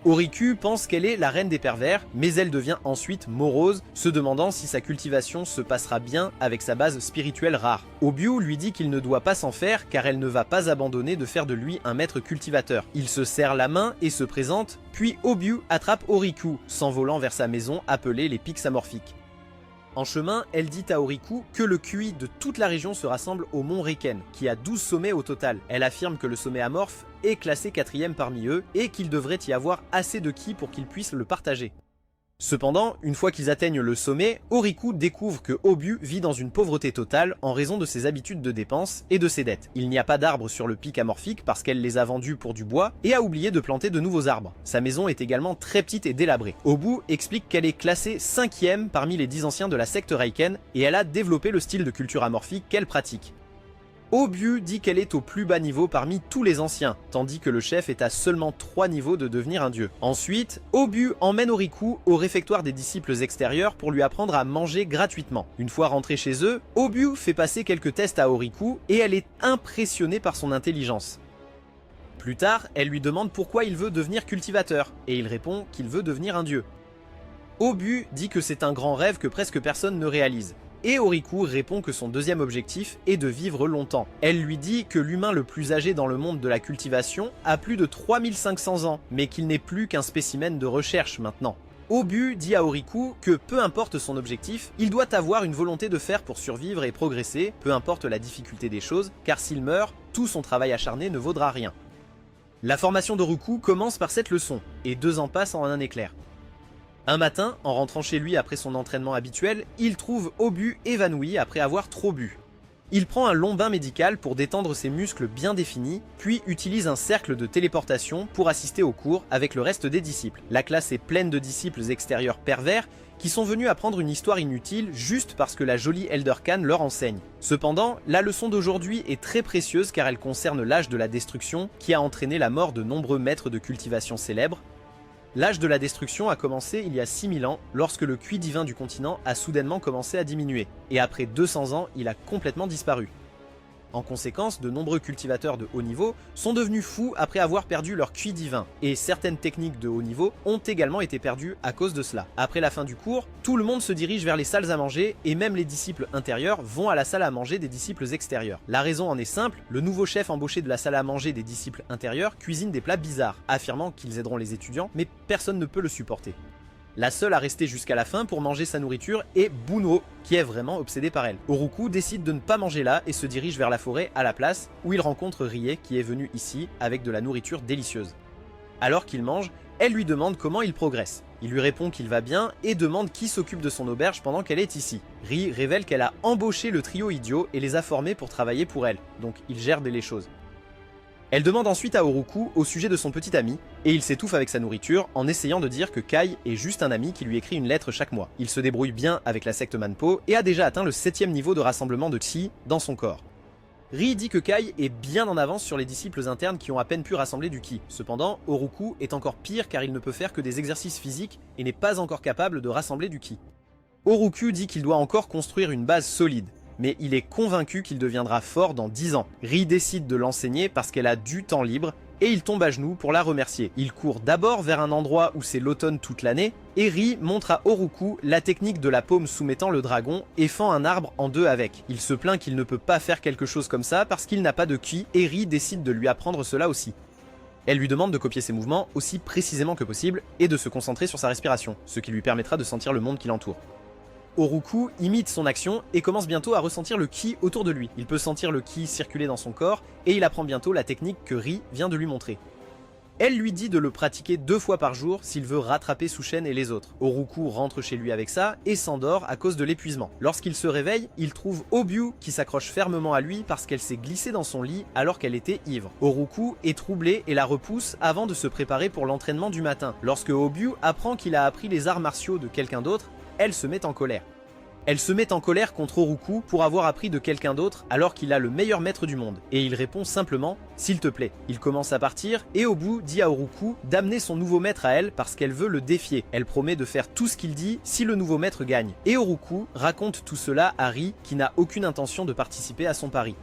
A: Oriku pense qu'elle est la reine des pervers, mais elle devient ensuite morose, se demandant si sa cultivation se passera bien avec sa base spirituelle rare. Obu lui dit qu'il ne doit pas s'en faire car elle ne va pas abandonner de faire de lui un maître cultivateur. Il se serre la main et se présente, puis Obu attrape Oriku, s'envolant vers sa maison appelée les Pics Amorphiques. En chemin, elle dit à Oriku que le QI de toute la région se rassemble au mont Riken, qui a 12 sommets au total. Elle affirme que le sommet amorphe est classé 4e parmi eux et qu'il devrait y avoir assez de ki pour qu'ils puissent le partager. Cependant, une fois qu'ils atteignent le sommet, Oriku découvre que Obu vit dans une pauvreté totale en raison de ses habitudes de dépenses et de ses dettes. Il n'y a pas d'arbres sur le pic amorphique parce qu'elle les a vendus pour du bois et a oublié de planter de nouveaux arbres. Sa maison est également très petite et délabrée. Obu explique qu'elle est classée 5e parmi les 10 anciens de la secte Raiken et elle a développé le style de culture amorphique qu'elle pratique. Obu dit qu'elle est au plus bas niveau parmi tous les anciens, tandis que le chef est à seulement 3 niveaux de devenir un dieu. Ensuite, Obu emmène Oriku au réfectoire des disciples extérieurs pour lui apprendre à manger gratuitement. Une fois rentré chez eux, Obu fait passer quelques tests à Oriku et elle est impressionnée par son intelligence. Plus tard, elle lui demande pourquoi il veut devenir cultivateur, et il répond qu'il veut devenir un dieu. Obu dit que c'est un grand rêve que presque personne ne réalise. Et Oriku répond que son deuxième objectif est de vivre longtemps. Elle lui dit que l'humain le plus âgé dans le monde de la cultivation a plus de 3500 ans, mais qu'il n'est plus qu'un spécimen de recherche maintenant. Obu dit à Oriku que peu importe son objectif, il doit avoir une volonté de faire pour survivre et progresser, peu importe la difficulté des choses, car s'il meurt, tout son travail acharné ne vaudra rien. La formation d'Oriku commence par cette leçon, et 2 ans passent en un éclair. Un matin, en rentrant chez lui après son entraînement habituel, il trouve Obu évanoui après avoir trop bu. Il prend un long bain médical pour détendre ses muscles bien définis, puis utilise un cercle de téléportation pour assister au cours avec le reste des disciples. La classe est pleine de disciples extérieurs pervers qui sont venus apprendre une histoire inutile juste parce que la jolie Elder Khan leur enseigne. Cependant, la leçon d'aujourd'hui est très précieuse car elle concerne l'âge de la destruction qui a entraîné la mort de nombreux maîtres de cultivation célèbres. L'âge de la destruction a commencé il y a 6000 ans, lorsque le QI divin du continent a soudainement commencé à diminuer, et après 200 ans, il a complètement disparu. En conséquence, de nombreux cultivateurs de haut niveau sont devenus fous après avoir perdu leur QI divin, et certaines techniques de haut niveau ont également été perdues à cause de cela. Après la fin du cours, tout le monde se dirige vers les salles à manger, et même les disciples intérieurs vont à la salle à manger des disciples extérieurs. La raison en est simple, le nouveau chef embauché de la salle à manger des disciples intérieurs cuisine des plats bizarres, affirmant qu'ils aideront les étudiants, mais personne ne peut le supporter. La seule à rester jusqu'à la fin pour manger sa nourriture est Bunro, qui est vraiment obsédé par elle. Oriku décide de ne pas manger là et se dirige vers la forêt à la place, où il rencontre Rie qui est venu ici avec de la nourriture délicieuse. Alors qu'il mange, elle lui demande comment il progresse. Il lui répond qu'il va bien et demande qui s'occupe de son auberge pendant qu'elle est ici. Rie révèle qu'elle a embauché le trio idiot et les a formés pour travailler pour elle, donc il gère les choses. Elle demande ensuite à Oriku au sujet de son petit ami, et il s'étouffe avec sa nourriture en essayant de dire que Kai est juste un ami qui lui écrit une lettre chaque mois. Il se débrouille bien avec la secte Manpo et a déjà atteint le 7e niveau de rassemblement de Chi dans son corps. Rie dit que Kai est bien en avance sur les disciples internes qui ont à peine pu rassembler du Ki. Cependant, Oriku est encore pire car il ne peut faire que des exercices physiques et n'est pas encore capable de rassembler du Ki. Oriku dit qu'il doit encore construire une base solide, mais il est convaincu qu'il deviendra fort dans 10 ans. Rie décide de l'enseigner parce qu'elle a du temps libre et il tombe à genoux pour la remercier. Il court d'abord vers un endroit où c'est l'automne toute l'année et Rie montre à Oriku la technique de la paume soumettant le dragon et fend un arbre en 2 avec. Il se plaint qu'il ne peut pas faire quelque chose comme ça parce qu'il n'a pas de ki et Rie décide de lui apprendre cela aussi. Elle lui demande de copier ses mouvements aussi précisément que possible et de se concentrer sur sa respiration, ce qui lui permettra de sentir le monde qui l'entoure. Oriku imite son action et commence bientôt à ressentir le ki autour de lui. Il peut sentir le ki circuler dans son corps et il apprend bientôt la technique que Rie vient de lui montrer. Elle lui dit de le pratiquer 2 fois par jour s'il veut rattraper Sushen et les autres. Oriku rentre chez lui avec ça et s'endort à cause de l'épuisement. Lorsqu'il se réveille, il trouve Obu qui s'accroche fermement à lui parce qu'elle s'est glissée dans son lit alors qu'elle était ivre. Oriku est troublé et la repousse avant de se préparer pour l'entraînement du matin. Lorsque Obu apprend qu'il a appris les arts martiaux de quelqu'un d'autre, elle se met en colère. Elle se met en colère contre Oriku pour avoir appris de quelqu'un d'autre alors qu'il a le meilleur maître du monde. Et il répond simplement « s'il te plaît ». Il commence à partir et Obu dit à Oriku d'amener son nouveau maître à elle parce qu'elle veut le défier. Elle promet de faire tout ce qu'il dit si le nouveau maître gagne. Et Oriku raconte tout cela à Rie qui n'a aucune intention de participer à son pari.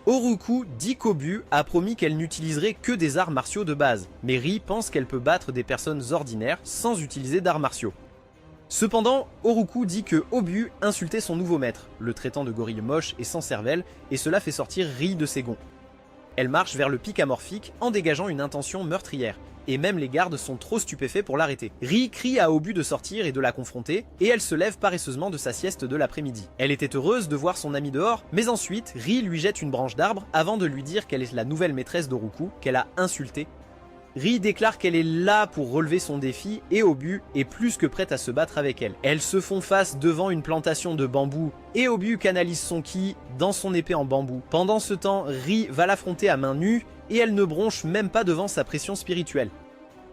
A: Oriku dit qu'Obu a promis qu'elle n'utiliserait que des arts martiaux de base, mais Rie pense qu'elle peut battre des personnes ordinaires sans utiliser d'arts martiaux. Cependant, Oriku dit que Obu insultait son nouveau maître, le traitant de gorille moche et sans cervelle, et cela fait sortir Rie de ses gonds. Elle marche vers le pic amorphique en dégageant une intention meurtrière. et même les gardes sont trop stupéfaits pour l'arrêter. Ri crie à Obu de sortir et de la confronter, et elle se lève paresseusement de sa sieste de l'après-midi. Elle était heureuse de voir son ami dehors, mais ensuite, Ri lui jette une branche d'arbre avant de lui dire qu'elle est la nouvelle maîtresse d'Oruku, qu'elle a insultée. Ri déclare qu'elle est là pour relever son défi et Obu est plus que prête à se battre avec elle. Elles se font face devant une plantation de bambou et Obu canalise son ki dans son épée en bambou. Pendant ce temps, Ri va l'affronter à main nue et elle ne bronche même pas devant sa pression spirituelle.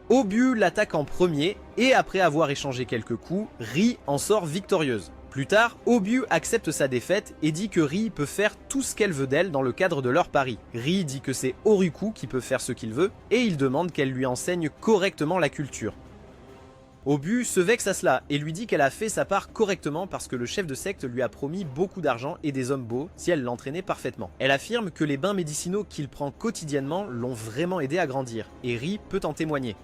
A: Obu l'attaque en premier et après avoir échangé quelques coups, Ri en sort victorieuse. Plus tard, Obu accepte sa défaite et dit que Ri peut faire tout ce qu'elle veut d'elle dans le cadre de leur pari. Ri dit que c'est Oriku qui peut faire ce qu'il veut et il demande qu'elle lui enseigne correctement la culture. Obu se vexe à cela et lui dit qu'elle a fait sa part correctement parce que le chef de secte lui a promis beaucoup d'argent et des hommes beaux si elle l'entraînait parfaitement. Elle affirme que les bains médicinaux qu'il prend quotidiennement l'ont vraiment aidé à grandir et Ri peut en témoigner.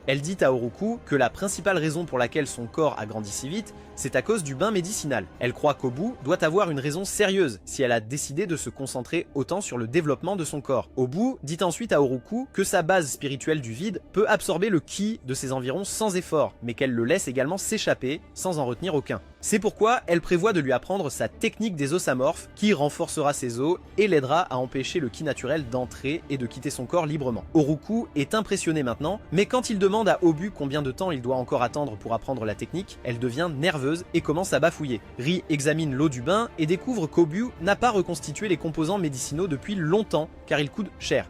A: Elle dit à Oroku que la principale raison pour laquelle son corps a grandi si vite, c'est à cause du bain médicinal. Elle croit qu'Obu doit avoir une raison sérieuse si elle a décidé de se concentrer autant sur le développement de son corps. Obu dit ensuite à Oroku que sa base spirituelle du vide peut absorber le ki de ses environs sans effort, mais qu'elle le laisse également s'échapper sans en retenir aucun. C'est pourquoi elle prévoit de lui apprendre sa technique des os amorphes qui renforcera ses os et l'aidera à empêcher le ki naturel d'entrer et de quitter son corps librement. Oroku est impressionné maintenant, mais quand il demande à Obu combien de temps il doit encore attendre pour apprendre la technique, elle devient nerveuse et commence à bafouiller. Ri examine l'eau du bain et découvre qu'Obu n'a pas reconstitué les composants médicinaux depuis longtemps car ils coûtent cher.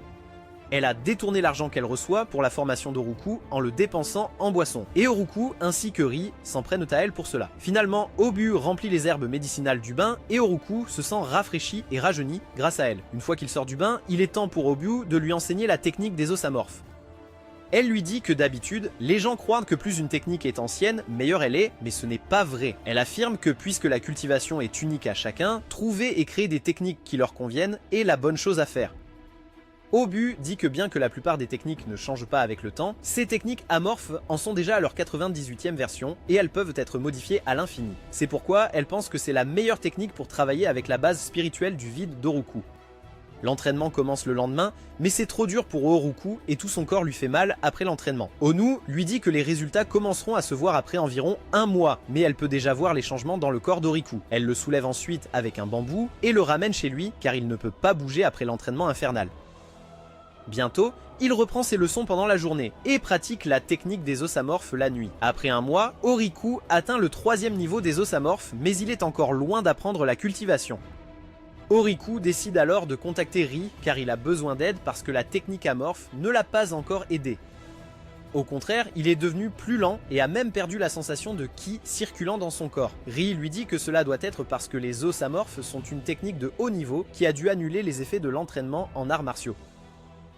A: Elle a détourné l'argent qu'elle reçoit pour la formation d'Oroku en le dépensant en boisson. Et Oroku ainsi que Ri s'en prennent à elle pour cela. Finalement, Obu remplit les herbes médicinales du bain et Oroku se sent rafraîchi et rajeuni grâce à elle. Une fois qu'il sort du bain, il est temps pour Obu de lui enseigner la technique des os amorphes. Elle lui dit que d'habitude, les gens croient que plus une technique est ancienne, meilleure elle est, mais ce n'est pas vrai. Elle affirme que puisque la cultivation est unique à chacun, trouver et créer des techniques qui leur conviennent est la bonne chose à faire. Obu dit que bien que la plupart des techniques ne changent pas avec le temps, ces techniques amorphes en sont déjà à leur 98e version et elles peuvent être modifiées à l'infini. C'est pourquoi elle pense que c'est la meilleure technique pour travailler avec la base spirituelle du vide d'Oroku. L'entraînement commence le lendemain, mais c'est trop dur pour Oroku et tout son corps lui fait mal après l'entraînement. Onu lui dit que les résultats commenceront à se voir après environ un mois, mais elle peut déjà voir les changements dans le corps d'Oriku. Elle le soulève ensuite avec un bambou et le ramène chez lui car il ne peut pas bouger après l'entraînement infernal. Bientôt, il reprend ses leçons pendant la journée et pratique la technique des os amorphes la nuit. Après un mois, Oriku atteint le 3e niveau des os amorphes, mais il est encore loin d'apprendre la cultivation. Oriku décide alors de contacter Ri car il a besoin d'aide parce que la technique amorphe ne l'a pas encore aidé. Au contraire, il est devenu plus lent et a même perdu la sensation de ki circulant dans son corps. Ri lui dit que cela doit être parce que les os amorphes sont une technique de haut niveau qui a dû annuler les effets de l'entraînement en arts martiaux.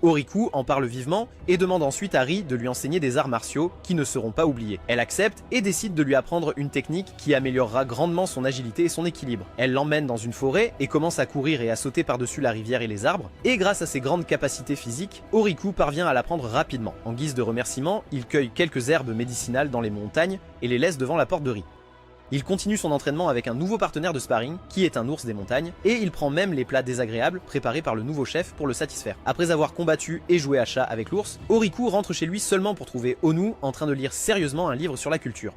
A: Oriku en parle vivement et demande ensuite à Ri de lui enseigner des arts martiaux qui ne seront pas oubliés. Elle accepte et décide de lui apprendre une technique qui améliorera grandement son agilité et son équilibre. Elle l'emmène dans une forêt et commence à courir et à sauter par-dessus la rivière et les arbres, et grâce à ses grandes capacités physiques, Oriku parvient à l'apprendre rapidement. En guise de remerciement, il cueille quelques herbes médicinales dans les montagnes et les laisse devant la porte de Ri. Il continue son entraînement avec un nouveau partenaire de sparring, qui est un ours des montagnes, et il prend même les plats désagréables préparés par le nouveau chef pour le satisfaire. Après avoir combattu et joué à chat avec l'ours, Oriku rentre chez lui seulement pour trouver Onu en train de lire sérieusement un livre sur la culture.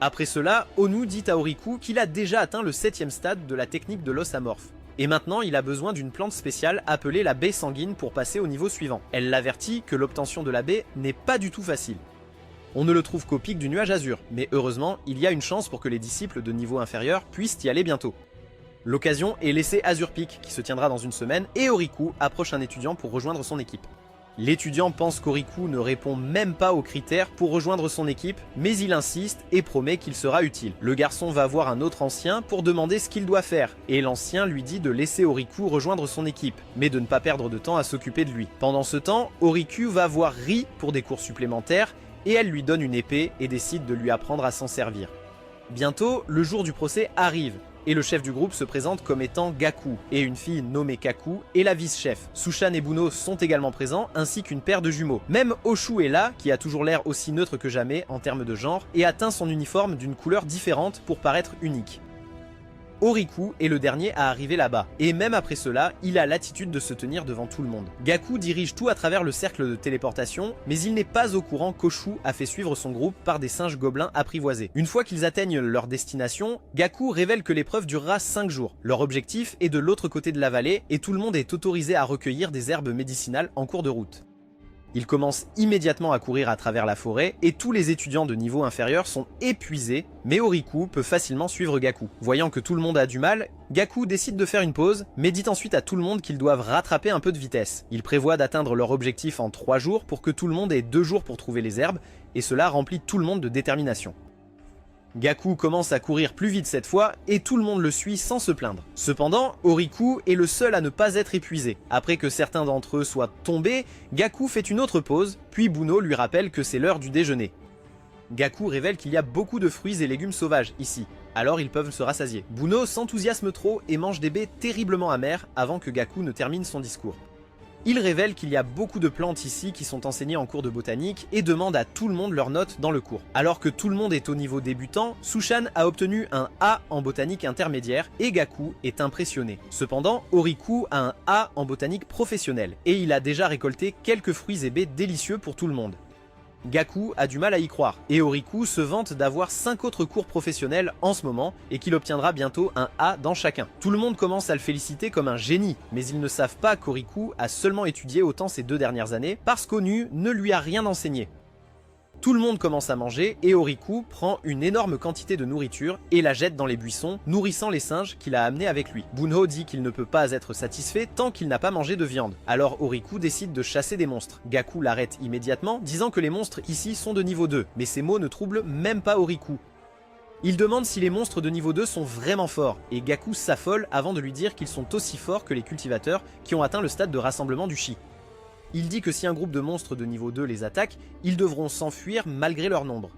A: Après cela, Onu dit à Oriku qu'il a déjà atteint le 7e stade de la technique de l'os amorphe. Et maintenant, il a besoin d'une plante spéciale appelée la baie sanguine pour passer au niveau suivant. Elle l'avertit que l'obtention de la baie n'est pas du tout facile. On ne le trouve qu'au pic du nuage azur, mais heureusement, il y a une chance pour que les disciples de niveau inférieur puissent y aller bientôt. L'occasion est laissée Azur Peak, qui se tiendra dans une semaine, et Oriku approche un étudiant pour rejoindre son équipe. L'étudiant pense qu'Oriku ne répond même pas aux critères pour rejoindre son équipe, mais il insiste et promet qu'il sera utile. Le garçon va voir un autre ancien pour demander ce qu'il doit faire, et l'ancien lui dit de laisser Oriku rejoindre son équipe, mais de ne pas perdre de temps à s'occuper de lui. Pendant ce temps, Oriku va voir Ri pour des cours supplémentaires, et elle lui donne une épée et décide de lui apprendre à s'en servir. Bientôt, le jour du procès arrive, et le chef du groupe se présente comme étant Gaku, et une fille nommée Kaku est la vice-chef. Sushan et Buno sont également présents, ainsi qu'une paire de jumeaux. Même Oshu est là, qui a toujours l'air aussi neutre que jamais en termes de genre, et a teint son uniforme d'une couleur différente pour paraître unique. Oriku est le dernier à arriver là-bas, et même après cela, il a l'attitude de se tenir devant tout le monde. Gaku dirige tout à travers le cercle de téléportation, mais il n'est pas au courant qu'Oshu a fait suivre son groupe par des singes gobelins apprivoisés. Une fois qu'ils atteignent leur destination, Gaku révèle que l'épreuve durera 5 jours. Leur objectif est de l'autre côté de la vallée, et tout le monde est autorisé à recueillir des herbes médicinales en cours de route. Il commence immédiatement à courir à travers la forêt et tous les étudiants de niveau inférieur sont épuisés, mais Oriku peut facilement suivre Gaku. Voyant que tout le monde a du mal, Gaku décide de faire une pause, mais dit ensuite à tout le monde qu'ils doivent rattraper un peu de vitesse. Il prévoit d'atteindre leur objectif en 3 jours pour que tout le monde ait 2 jours pour trouver les herbes, et cela remplit tout le monde de détermination. Gaku commence à courir plus vite cette fois et tout le monde le suit sans se plaindre. Cependant, Oriku est le seul à ne pas être épuisé. Après que certains d'entre eux soient tombés, Gaku fait une autre pause, puis Buno lui rappelle que c'est l'heure du déjeuner. Gaku révèle qu'il y a beaucoup de fruits et légumes sauvages ici, alors ils peuvent se rassasier. Buno s'enthousiasme trop et mange des baies terriblement amères avant que Gaku ne termine son discours. Il révèle qu'il y a beaucoup de plantes ici qui sont enseignées en cours de botanique et demande à tout le monde leurs notes dans le cours. Alors que tout le monde est au niveau débutant, Sushan a obtenu un A en botanique intermédiaire et Gaku est impressionné. Cependant, Oriku a un A en botanique professionnelle et il a déjà récolté quelques fruits et baies délicieux pour tout le monde. Gaku a du mal à y croire, et Oriku se vante d'avoir 5 autres cours professionnels en ce moment et qu'il obtiendra bientôt un A dans chacun. Tout le monde commence à le féliciter comme un génie, mais ils ne savent pas qu'Oriku a seulement étudié autant ces 2 dernières années parce qu'Onu ne lui a rien enseigné. Tout le monde commence à manger et Oriku prend une énorme quantité de nourriture et la jette dans les buissons, nourrissant les singes qu'il a amenés avec lui. Bunho dit qu'il ne peut pas être satisfait tant qu'il n'a pas mangé de viande. Alors Oriku décide de chasser des monstres. Gaku l'arrête immédiatement, disant que les monstres ici sont de niveau 2, mais ces mots ne troublent même pas Oriku. Il demande si les monstres de niveau 2 sont vraiment forts, et Gaku s'affole avant de lui dire qu'ils sont aussi forts que les cultivateurs qui ont atteint le stade de rassemblement du Chi. Il dit que si un groupe de monstres de niveau 2 les attaque, ils devront s'enfuir malgré leur nombre.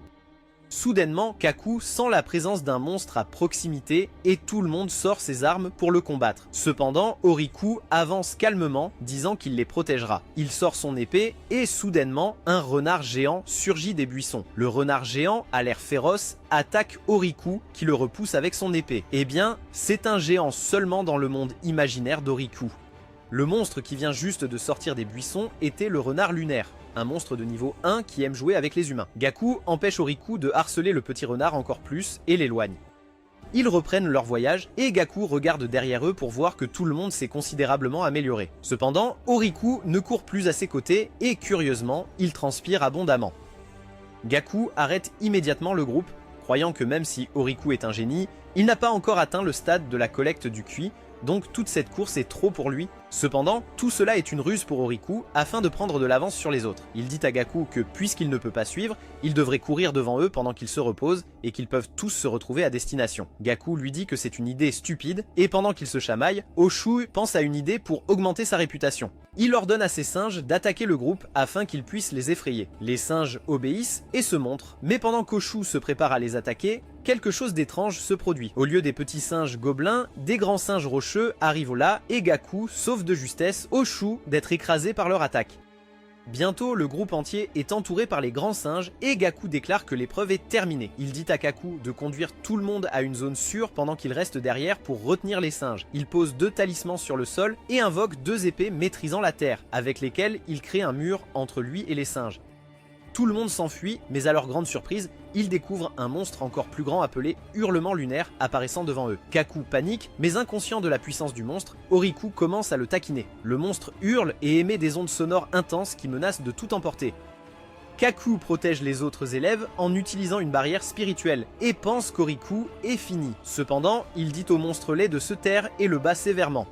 A: Soudainement, Kaku sent la présence d'un monstre à proximité et tout le monde sort ses armes pour le combattre. Cependant, Oriku avance calmement, disant qu'il les protégera. Il sort son épée et soudainement, un renard géant surgit des buissons. Le renard géant, à l'air féroce, attaque Oriku qui le repousse avec son épée. Eh bien, c'est un géant seulement dans le monde imaginaire d'Oriku. Le monstre qui vient juste de sortir des buissons était le renard lunaire, un monstre de niveau 1 qui aime jouer avec les humains. Gaku empêche Oriku de harceler le petit renard encore plus et l'éloigne. Ils reprennent leur voyage et Gaku regarde derrière eux pour voir que tout le monde s'est considérablement amélioré. Cependant, Oriku ne court plus à ses côtés et curieusement, il transpire abondamment. Gaku arrête immédiatement le groupe, croyant que même si Oriku est un génie, il n'a pas encore atteint le stade de la collecte du QI, donc toute cette course est trop pour lui. Cependant, tout cela est une ruse pour Oriku afin de prendre de l'avance sur les autres. Il dit à Gaku que puisqu'il ne peut pas suivre, il devrait courir devant eux pendant qu'ils se reposent et qu'ils peuvent tous se retrouver à destination. Gaku lui dit que c'est une idée stupide et pendant qu'ils se chamaillent, Oshu pense à une idée pour augmenter sa réputation. Il ordonne à ses singes d'attaquer le groupe afin qu'ils puissent les effrayer. Les singes obéissent et se montrent, mais pendant qu'Oshu se prépare à les attaquer, quelque chose d'étrange se produit. Au lieu des petits singes gobelins, des grands singes rocheux arrivent là et Gaku sauve de justesse Oshu d'être écrasé par leur attaque. Bientôt, le groupe entier est entouré par les grands singes et Gaku déclare que l'épreuve est terminée. Il dit à Kaku de conduire tout le monde à une zone sûre pendant qu'il reste derrière pour retenir les singes. Il pose 2 talismans sur le sol et invoque 2 épées maîtrisant la terre, avec lesquelles il crée un mur entre lui et les singes. Tout le monde s'enfuit, mais à leur grande surprise, ils découvrent un monstre encore plus grand appelé Hurlement Lunaire apparaissant devant eux. Kaku panique, mais inconscient de la puissance du monstre, Oriku commence à le taquiner. Le monstre hurle et émet des ondes sonores intenses qui menacent de tout emporter. Kaku protège les autres élèves en utilisant une barrière spirituelle et pense qu'Oriku est fini. Cependant, il dit au monstre laid de se taire et le bat sévèrement.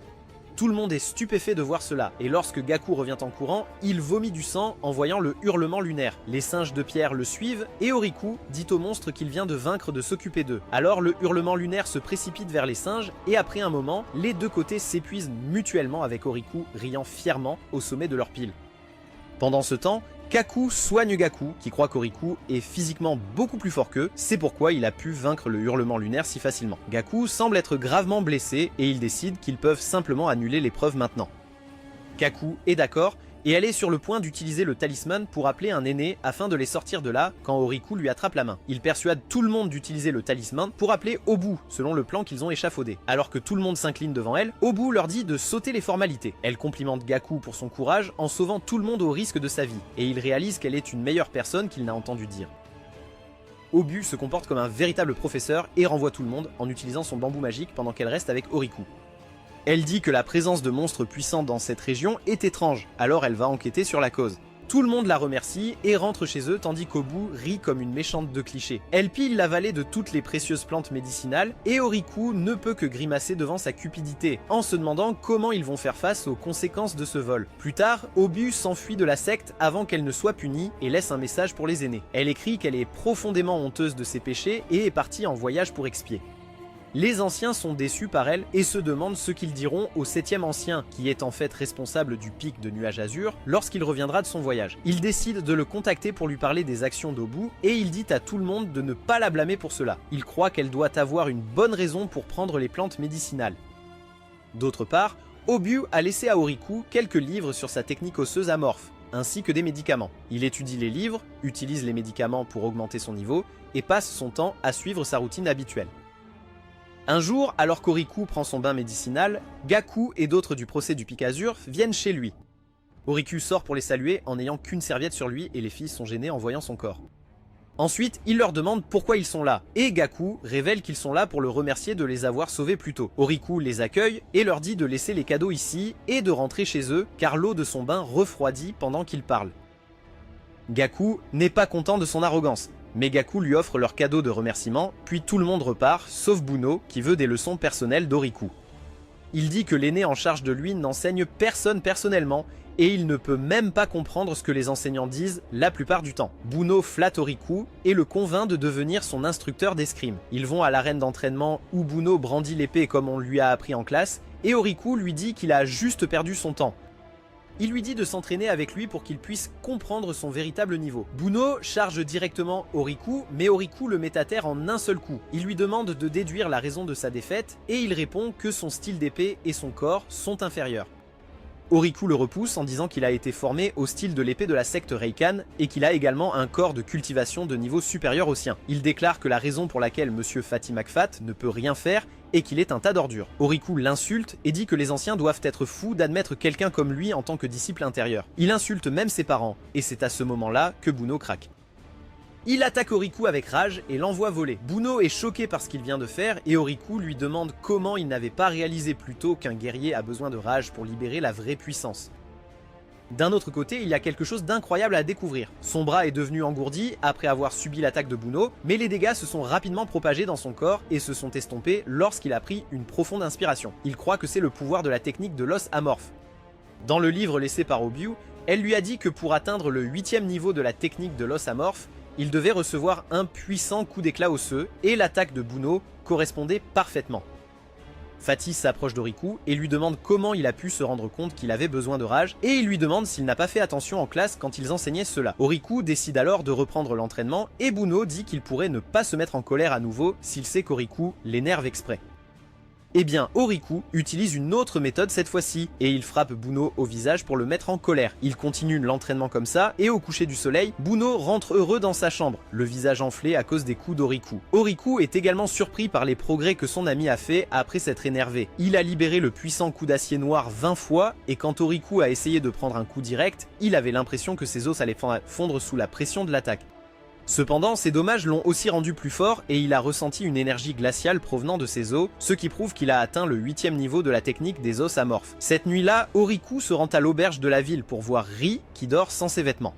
A: Tout le monde est stupéfait de voir cela, et lorsque Gaku revient en courant, il vomit du sang en voyant le hurlement lunaire. Les singes de pierre le suivent, et Oriku dit au monstre qu'il vient de vaincre de s'occuper d'eux. Alors le hurlement lunaire se précipite vers les singes, et après un moment, les 2 côtés s'épuisent mutuellement avec Oriku riant fièrement au sommet de leur pile. Pendant ce temps, Kaku soigne Gaku, qui croit qu'Oriku est physiquement beaucoup plus fort qu'eux, c'est pourquoi il a pu vaincre le hurlement lunaire si facilement. Gaku semble être gravement blessé et il décide qu'ils peuvent simplement annuler l'épreuve maintenant. Kaku est d'accord et elle est sur le point d'utiliser le talisman pour appeler un aîné afin de les sortir de là quand Oriku lui attrape la main. Il persuade tout le monde d'utiliser le talisman pour appeler Obu, selon le plan qu'ils ont échafaudé. Alors que tout le monde s'incline devant elle, Obu leur dit de sauter les formalités. Elle complimente Gaku pour son courage en sauvant tout le monde au risque de sa vie, et il réalise qu'elle est une meilleure personne qu'il n'a entendu dire. Obu se comporte comme un véritable professeur et renvoie tout le monde en utilisant son bambou magique pendant qu'elle reste avec Oriku. Elle dit que la présence de monstres puissants dans cette région est étrange, alors elle va enquêter sur la cause. Tout le monde la remercie et rentre chez eux tandis qu'Obu rit comme une méchante de cliché. Elle pille la vallée de toutes les précieuses plantes médicinales et Oriku ne peut que grimacer devant sa cupidité, en se demandant comment ils vont faire face aux conséquences de ce vol. Plus tard, Obu s'enfuit de la secte avant qu'elle ne soit punie et laisse un message pour les aînés. Elle écrit qu'elle est profondément honteuse de ses péchés et est partie en voyage pour expier. Les anciens sont déçus par elle et se demandent ce qu'ils diront au 7e ancien, qui est en fait responsable du pic de Nuage Azur, lorsqu'il reviendra de son voyage. Il décide de le contacter pour lui parler des actions d'Obu, et il dit à tout le monde de ne pas la blâmer pour cela. Il croit qu'elle doit avoir une bonne raison pour prendre les plantes médicinales. D'autre part, Obu a laissé à Oriku quelques livres sur sa technique osseuse amorphe, ainsi que des médicaments. Il étudie les livres, utilise les médicaments pour augmenter son niveau, et passe son temps à suivre sa routine habituelle. Un jour, alors qu'Oriku prend son bain médicinal, Gaku et d'autres du procès du Pic Azur viennent chez lui. Oriku sort pour les saluer en n'ayant qu'une serviette sur lui et les filles sont gênées en voyant son corps. Ensuite, il leur demande pourquoi ils sont là, et Gaku révèle qu'ils sont là pour le remercier de les avoir sauvés plus tôt. Oriku les accueille et leur dit de laisser les cadeaux ici et de rentrer chez eux car l'eau de son bain refroidit pendant qu'ils parlent. Gaku n'est pas content de son arrogance. Mais Gaku lui offre leur cadeau de remerciement, puis tout le monde repart, sauf Buno, qui veut des leçons personnelles d'Oriku. Il dit que l'aîné en charge de lui n'enseigne personne personnellement, et il ne peut même pas comprendre ce que les enseignants disent la plupart du temps. Buno flatte Oriku et le convainc de devenir son instructeur d'escrime. Ils vont à l'arène d'entraînement où Buno brandit l'épée comme on lui a appris en classe, et Oriku lui dit qu'il a juste perdu son temps. Il lui dit de s'entraîner avec lui pour qu'il puisse comprendre son véritable niveau. Buno charge directement Oriku, mais Oriku le met à terre en un seul coup. Il lui demande de déduire la raison de sa défaite, et il répond que son style d'épée et son corps sont inférieurs. Oriku le repousse en disant qu'il a été formé au style de l'épée de la secte Reikan et qu'il a également un corps de cultivation de niveau supérieur au sien. Il déclare que la raison pour laquelle Monsieur Fatih Macfat ne peut rien faire et qu'il est un tas d'ordures. Oriku l'insulte et dit que les anciens doivent être fous d'admettre quelqu'un comme lui en tant que disciple intérieur. Il insulte même ses parents, et c'est à ce moment-là que Buno craque. Il attaque Oriku avec rage et l'envoie voler. Buno est choqué par ce qu'il vient de faire et Oriku lui demande comment il n'avait pas réalisé plus tôt qu'un guerrier a besoin de rage pour libérer la vraie puissance. D'un autre côté, il y a quelque chose d'incroyable à découvrir. Son bras est devenu engourdi après avoir subi l'attaque de Buno, mais les dégâts se sont rapidement propagés dans son corps et se sont estompés lorsqu'il a pris une profonde inspiration. Il croit que c'est le pouvoir de la technique de l'os amorphe. Dans le livre laissé par Obu, elle lui a dit que pour atteindre le 8e niveau de la technique de l'os amorphe, il devait recevoir un puissant coup d'éclat osseux et l'attaque de Buno correspondait parfaitement. Fatih s'approche d'Oriku et lui demande comment il a pu se rendre compte qu'il avait besoin de rage et il lui demande s'il n'a pas fait attention en classe quand ils enseignaient cela. Oriku décide alors de reprendre l'entraînement et Buno dit qu'il pourrait ne pas se mettre en colère à nouveau s'il sait qu'Oriku l'énerve exprès. Eh bien, Oriku utilise une autre méthode cette fois-ci, et il frappe Buno au visage pour le mettre en colère. Il continue l'entraînement comme ça, et au coucher du soleil, Buno rentre heureux dans sa chambre, le visage enflé à cause des coups d'Oriku. Oriku est également surpris par les progrès que son ami a fait après s'être énervé. Il a libéré le puissant coup d'acier noir 20 fois, et quand Oriku a essayé de prendre un coup direct, il avait l'impression que ses os allaient fondre sous la pression de l'attaque. Cependant, ces dommages l'ont aussi rendu plus fort et il a ressenti une énergie glaciale provenant de ses os, ce qui prouve qu'il a atteint le 8e niveau de la technique des os amorphes. Cette nuit-là, Oriku se rend à l'auberge de la ville pour voir Ri qui dort sans ses vêtements.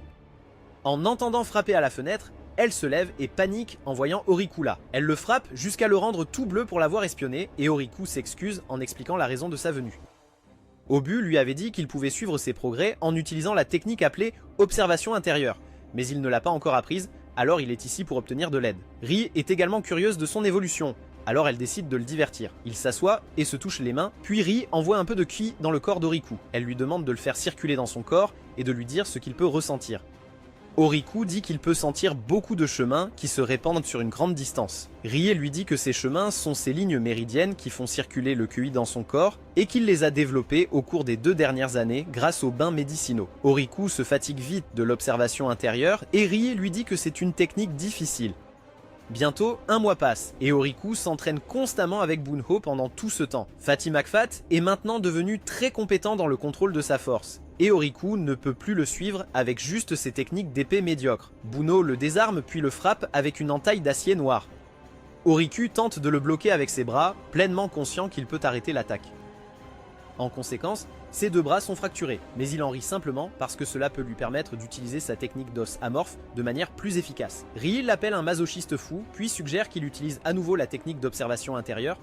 A: En entendant frapper à la fenêtre, elle se lève et panique en voyant Oriku là. Elle le frappe jusqu'à le rendre tout bleu pour l'avoir espionné et Oriku s'excuse en expliquant la raison de sa venue. Obu lui avait dit qu'il pouvait suivre ses progrès en utilisant la technique appelée observation intérieure, mais il ne l'a pas encore apprise. Alors il est ici pour obtenir de l'aide. Ri est également curieuse de son évolution, alors elle décide de le divertir. Il s'assoit et se touche les mains, puis Ri envoie un peu de ki dans le corps d'Oriku. Elle lui demande de le faire circuler dans son corps et de lui dire ce qu'il peut ressentir. Oriku dit qu'il peut sentir beaucoup de chemins qui se répandent sur une grande distance. Rie lui dit que ces chemins sont ces lignes méridiennes qui font circuler le QI dans son corps et qu'il les a développées au cours des 2 dernières années grâce aux bains médicinaux. Oriku se fatigue vite de l'observation intérieure et Rie lui dit que c'est une technique difficile. Bientôt, 1 mois passe, et Oriku s'entraîne constamment avec Bunho pendant tout ce temps. Fatih Maqfat est maintenant devenu très compétent dans le contrôle de sa force, et Oriku ne peut plus le suivre avec juste ses techniques d'épée médiocres. Bunho le désarme puis le frappe avec une entaille d'acier noir. Oriku tente de le bloquer avec ses bras, pleinement conscient qu'il peut arrêter l'attaque. En conséquence, ses 2 bras sont fracturés, mais il en rit simplement parce que cela peut lui permettre d'utiliser sa technique d'os amorphe de manière plus efficace. Rie l'appelle un masochiste fou, puis suggère qu'il utilise à nouveau la technique d'observation intérieure.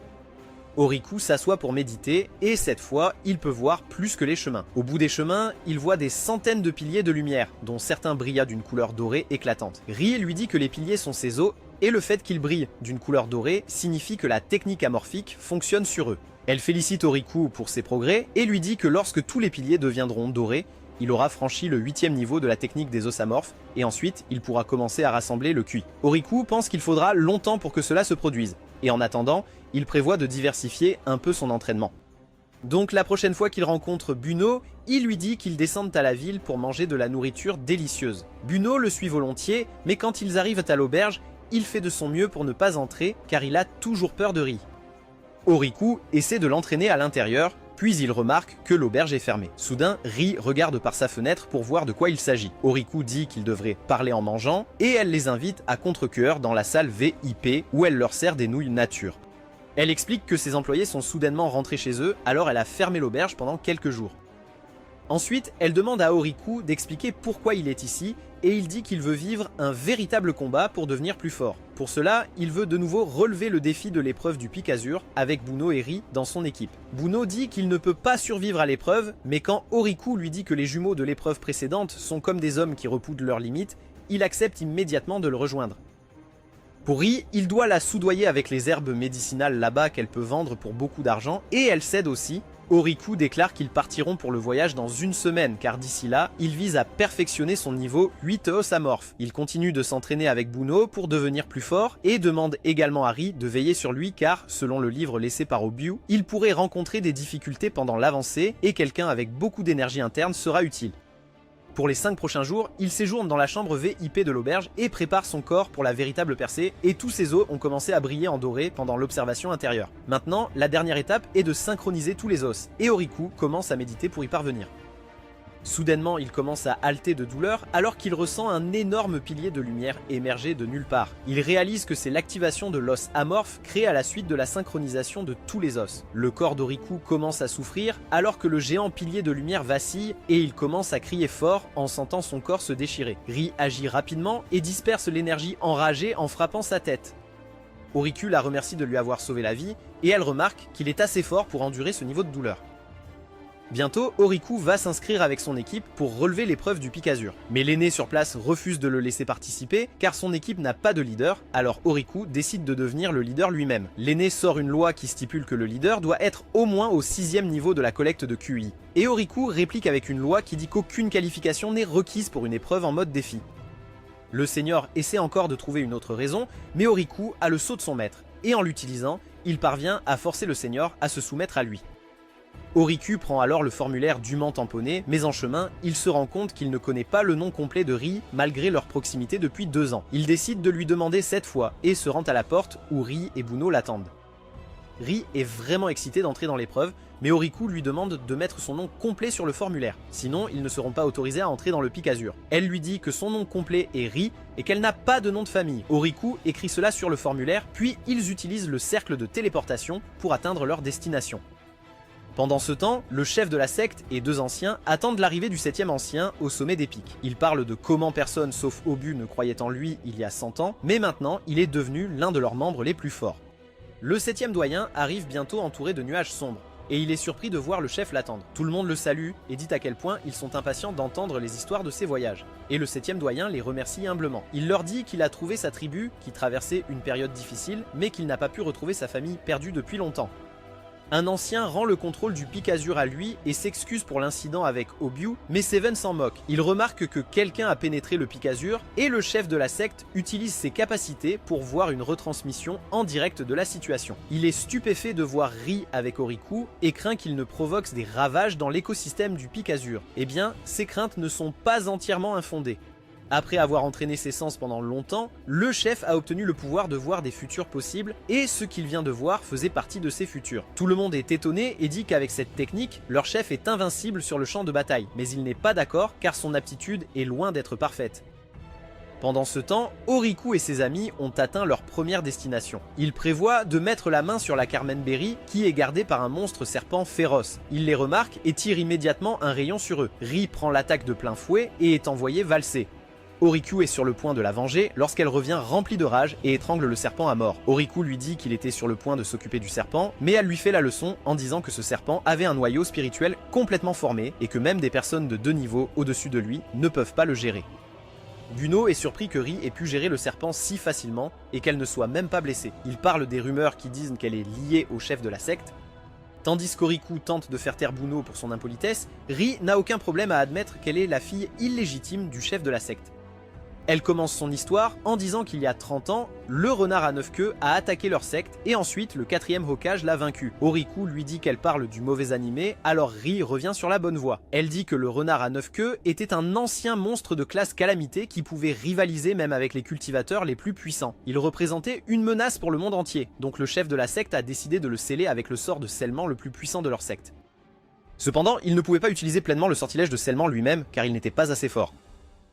A: Oriku s'assoit pour méditer, et cette fois, il peut voir plus que les chemins. Au bout des chemins, il voit des centaines de piliers de lumière, dont certains brillent d'une couleur dorée éclatante. Rie lui dit que les piliers sont ses os, et le fait qu'ils brillent d'une couleur dorée signifie que la technique amorphique fonctionne sur eux. Elle félicite Oriku pour ses progrès et lui dit que lorsque tous les piliers deviendront dorés, il aura franchi le 8e niveau de la technique des os amorphes et ensuite il pourra commencer à rassembler le QI. Oriku pense qu'il faudra longtemps pour que cela se produise et en attendant, il prévoit de diversifier un peu son entraînement. Donc la prochaine fois qu'il rencontre Bunho, il lui dit qu'ils descendent à la ville pour manger de la nourriture délicieuse. Bunho le suit volontiers, mais quand ils arrivent à l'auberge, il fait de son mieux pour ne pas entrer car il a toujours peur de Rie. Oriku essaie de l'entraîner à l'intérieur, puis il remarque que l'auberge est fermée. Soudain, Rie regarde par sa fenêtre pour voir de quoi il s'agit. Oriku dit qu'il devrait parler en mangeant, et elle les invite à contre-cœur dans la salle VIP où elle leur sert des nouilles nature. Elle explique que ses employés sont soudainement rentrés chez eux, alors elle a fermé l'auberge pendant quelques jours. Ensuite, elle demande à Oriku d'expliquer pourquoi il est ici, et il dit qu'il veut vivre un véritable combat pour devenir plus fort. Pour cela, il veut de nouveau relever le défi de l'épreuve du pic Azur avec Bunho et Rie dans son équipe. Bunho dit qu'il ne peut pas survivre à l'épreuve, mais quand Oriku lui dit que les jumeaux de l'épreuve précédente sont comme des hommes qui repoudent leurs limites, il accepte immédiatement de le rejoindre. Pour Rie, il doit la soudoyer avec les herbes médicinales là-bas qu'elle peut vendre pour beaucoup d'argent, et elle cède aussi. Oriku déclare qu'ils partiront pour le voyage dans 1 semaine car d'ici là, il vise à perfectionner son niveau 8 os amorphe. Il continue de s'entraîner avec Bunho pour devenir plus fort et demande également à Rie de veiller sur lui car, selon le livre laissé par Obiu, il pourrait rencontrer des difficultés pendant l'avancée et quelqu'un avec beaucoup d'énergie interne sera utile. Pour les 5 prochains jours, il séjourne dans la chambre VIP de l'auberge et prépare son corps pour la véritable percée et tous ses os ont commencé à briller en doré pendant l'observation intérieure. Maintenant, la dernière étape est de synchroniser tous les os et Oriku commence à méditer pour y parvenir. Soudainement, il commence à halter de douleur alors qu'il ressent un énorme pilier de lumière émerger de nulle part. Il réalise que c'est l'activation de l'os amorphe créée à la suite de la synchronisation de tous les os. Le corps d'Oriku commence à souffrir alors que le géant pilier de lumière vacille et il commence à crier fort en sentant son corps se déchirer. Rie agit rapidement et disperse l'énergie enragée en frappant sa tête. Oriku la remercie de lui avoir sauvé la vie et elle remarque qu'il est assez fort pour endurer ce niveau de douleur. Bientôt, Oriku va s'inscrire avec son équipe pour relever l'épreuve du pic Azur. Mais l'aîné sur place refuse de le laisser participer car son équipe n'a pas de leader, alors Oriku décide de devenir le leader lui-même. L'aîné sort une loi qui stipule que le leader doit être au moins au 6e niveau de la collecte de QI. Et Oriku réplique avec une loi qui dit qu'aucune qualification n'est requise pour une épreuve en mode défi. Le seigneur essaie encore de trouver une autre raison, mais Oriku a le sceau de son maître, et en l'utilisant, il parvient à forcer le seigneur à se soumettre à lui. Oriku prend alors le formulaire dûment tamponné, mais en chemin, il se rend compte qu'il ne connaît pas le nom complet de Rie malgré leur proximité depuis 2 ans. Il décide de lui demander cette fois et se rend à la porte où Rie et Bunho l'attendent. Rie est vraiment excité d'entrer dans l'épreuve, mais Oriku lui demande de mettre son nom complet sur le formulaire, sinon ils ne seront pas autorisés à entrer dans le pic Azur. Elle lui dit que son nom complet est Rie et qu'elle n'a pas de nom de famille. Oriku écrit cela sur le formulaire, puis ils utilisent le cercle de téléportation pour atteindre leur destination. Pendant ce temps, le chef de la secte et 2 anciens attendent l'arrivée du 7e ancien au sommet des pics. Il parle de comment personne sauf Obu ne croyait en lui il y a 100 ans, mais maintenant il est devenu l'un de leurs membres les plus forts. Le 7e doyen arrive bientôt entouré de nuages sombres, et il est surpris de voir le chef l'attendre. Tout le monde le salue et dit à quel point ils sont impatients d'entendre les histoires de ses voyages. Et le 7e doyen les remercie humblement. Il leur dit qu'il a trouvé sa tribu, qui traversait une période difficile, mais qu'il n'a pas pu retrouver sa famille perdue depuis longtemps. Un ancien rend le contrôle du pic Azur à lui et s'excuse pour l'incident avec Obiu, mais Seven s'en moque. Il remarque que quelqu'un a pénétré le pic Azur et le chef de la secte utilise ses capacités pour voir une retransmission en direct de la situation. Il est stupéfait de voir Ri avec Oriku et craint qu'il ne provoque des ravages dans l'écosystème du pic Azur. Eh bien, ces craintes ne sont pas entièrement infondées. Après avoir entraîné ses sens pendant longtemps, le chef a obtenu le pouvoir de voir des futurs possibles et ce qu'il vient de voir faisait partie de ces futurs. Tout le monde est étonné et dit qu'avec cette technique, leur chef est invincible sur le champ de bataille, mais il n'est pas d'accord car son aptitude est loin d'être parfaite. Pendant ce temps, Oriku et ses amis ont atteint leur première destination. Ils prévoient de mettre la main sur la Carmen Berry qui est gardée par un monstre serpent féroce. Ils les remarquent et tirent immédiatement un rayon sur eux. Ri prend l'attaque de plein fouet et est envoyé valser. Oriku est sur le point de la venger lorsqu'elle revient remplie de rage et étrangle le serpent à mort. Oriku lui dit qu'il était sur le point de s'occuper du serpent, mais elle lui fait la leçon en disant que ce serpent avait un noyau spirituel complètement formé et que même des personnes de 2 niveaux au-dessus de lui ne peuvent pas le gérer. Guno est surpris que Ri ait pu gérer le serpent si facilement et qu'elle ne soit même pas blessée. Il parle des rumeurs qui disent qu'elle est liée au chef de la secte. Tandis qu'Oriku tente de faire taire Buno pour son impolitesse, Ri n'a aucun problème à admettre qu'elle est la fille illégitime du chef de la secte. Elle commence son histoire en disant qu'il y a 30 ans, le renard à 9 queues a attaqué leur secte et ensuite le 4e Hokage l'a vaincu. Oriku lui dit qu'elle parle du mauvais animé, alors Ri revient sur la bonne voie. Elle dit que le renard à 9 queues était un ancien monstre de classe calamité qui pouvait rivaliser même avec les cultivateurs les plus puissants. Il représentait une menace pour le monde entier, donc le chef de la secte a décidé de le sceller avec le sort de scellement le plus puissant de leur secte. Cependant, il ne pouvait pas utiliser pleinement le sortilège de scellement lui-même car il n'était pas assez fort.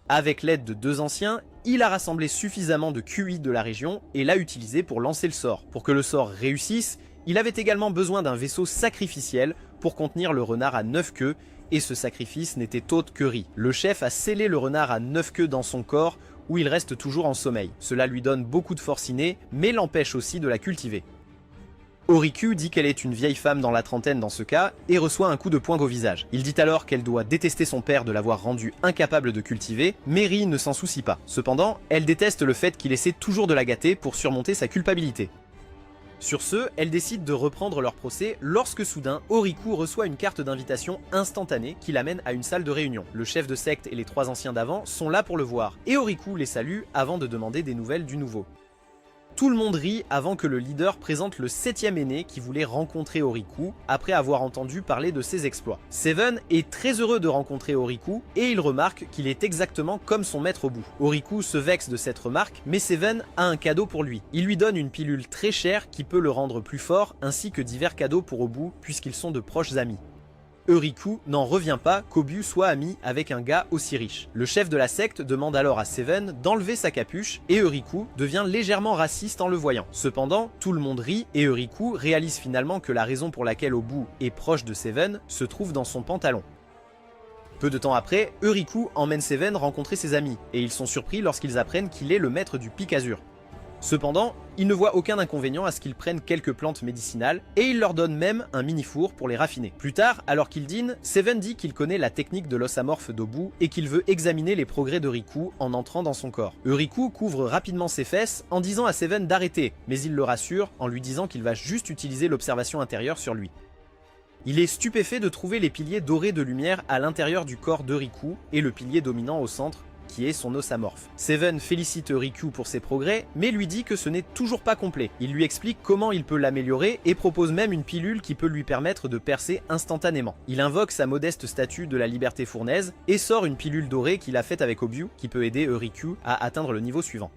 A: Avec l'aide de 2 anciens, il a rassemblé suffisamment de QI de la région et l'a utilisé pour lancer le sort. Pour que le sort réussisse, il avait également besoin d'un vaisseau sacrificiel pour contenir le renard à 9 queues, et ce sacrifice n'était autre que Ri. Le chef a scellé le renard à 9 queues dans son corps, où il reste toujours en sommeil. Cela lui donne beaucoup de force innée, mais l'empêche aussi de la cultiver. Oriku dit qu'elle est une vieille femme dans la trentaine dans ce cas, et reçoit un coup de poing au visage. Il dit alors qu'elle doit détester son père de l'avoir rendue incapable de cultiver, mais Ri ne s'en soucie pas. Cependant, elle déteste le fait qu'il essaie toujours de la gâter pour surmonter sa culpabilité. Sur ce, elle décide de reprendre leur procès lorsque soudain, Oriku reçoit une carte d'invitation instantanée qui l'amène à une salle de réunion. Le chef de secte et les 3 anciens d'avant sont là pour le voir, et Oriku les salue avant de demander des nouvelles du nouveau. Tout le monde rit avant que le leader présente le 7e aîné qui voulait rencontrer Oriku après avoir entendu parler de ses exploits. Seven est très heureux de rencontrer Oriku et il remarque qu'il est exactement comme son maître au bout. Oriku se vexe de cette remarque, mais Seven a un cadeau pour lui. Il lui donne une pilule très chère qui peut le rendre plus fort ainsi que divers cadeaux pour Obu puisqu'ils sont de proches amis. Oriku n'en revient pas qu'Obu soit ami avec un gars aussi riche. Le chef de la secte demande alors à Seven d'enlever sa capuche et Oriku devient légèrement raciste en le voyant. Cependant, tout le monde rit et Oriku réalise finalement que la raison pour laquelle Obu est proche de Seven se trouve dans son pantalon. Peu de temps après, Oriku emmène Seven rencontrer ses amis et ils sont surpris lorsqu'ils apprennent qu'il est le maître du pic Azur. Cependant, il ne voit aucun inconvénient à ce qu'ils prennent quelques plantes médicinales et il leur donne même un mini-four pour les raffiner. Plus tard, alors qu'ils dînent, Seven dit qu'il connaît la technique de l'os amorphe d'Obu et qu'il veut examiner les progrès d'Oriku en entrant dans son corps. Oriku couvre rapidement ses fesses en disant à Seven d'arrêter, mais il le rassure en lui disant qu'il va juste utiliser l'observation intérieure sur lui. Il est stupéfait de trouver les piliers dorés de lumière à l'intérieur du corps d'Oriku et le pilier dominant au centre, qui est son os amorphe. Seven félicite Oriku pour ses progrès, mais lui dit que ce n'est toujours pas complet. Il lui explique comment il peut l'améliorer et propose même une pilule qui peut lui permettre de percer instantanément. Il invoque sa modeste statue de la liberté fournaise et sort une pilule dorée qu'il a faite avec Obu qui peut aider Oriku à atteindre le niveau suivant.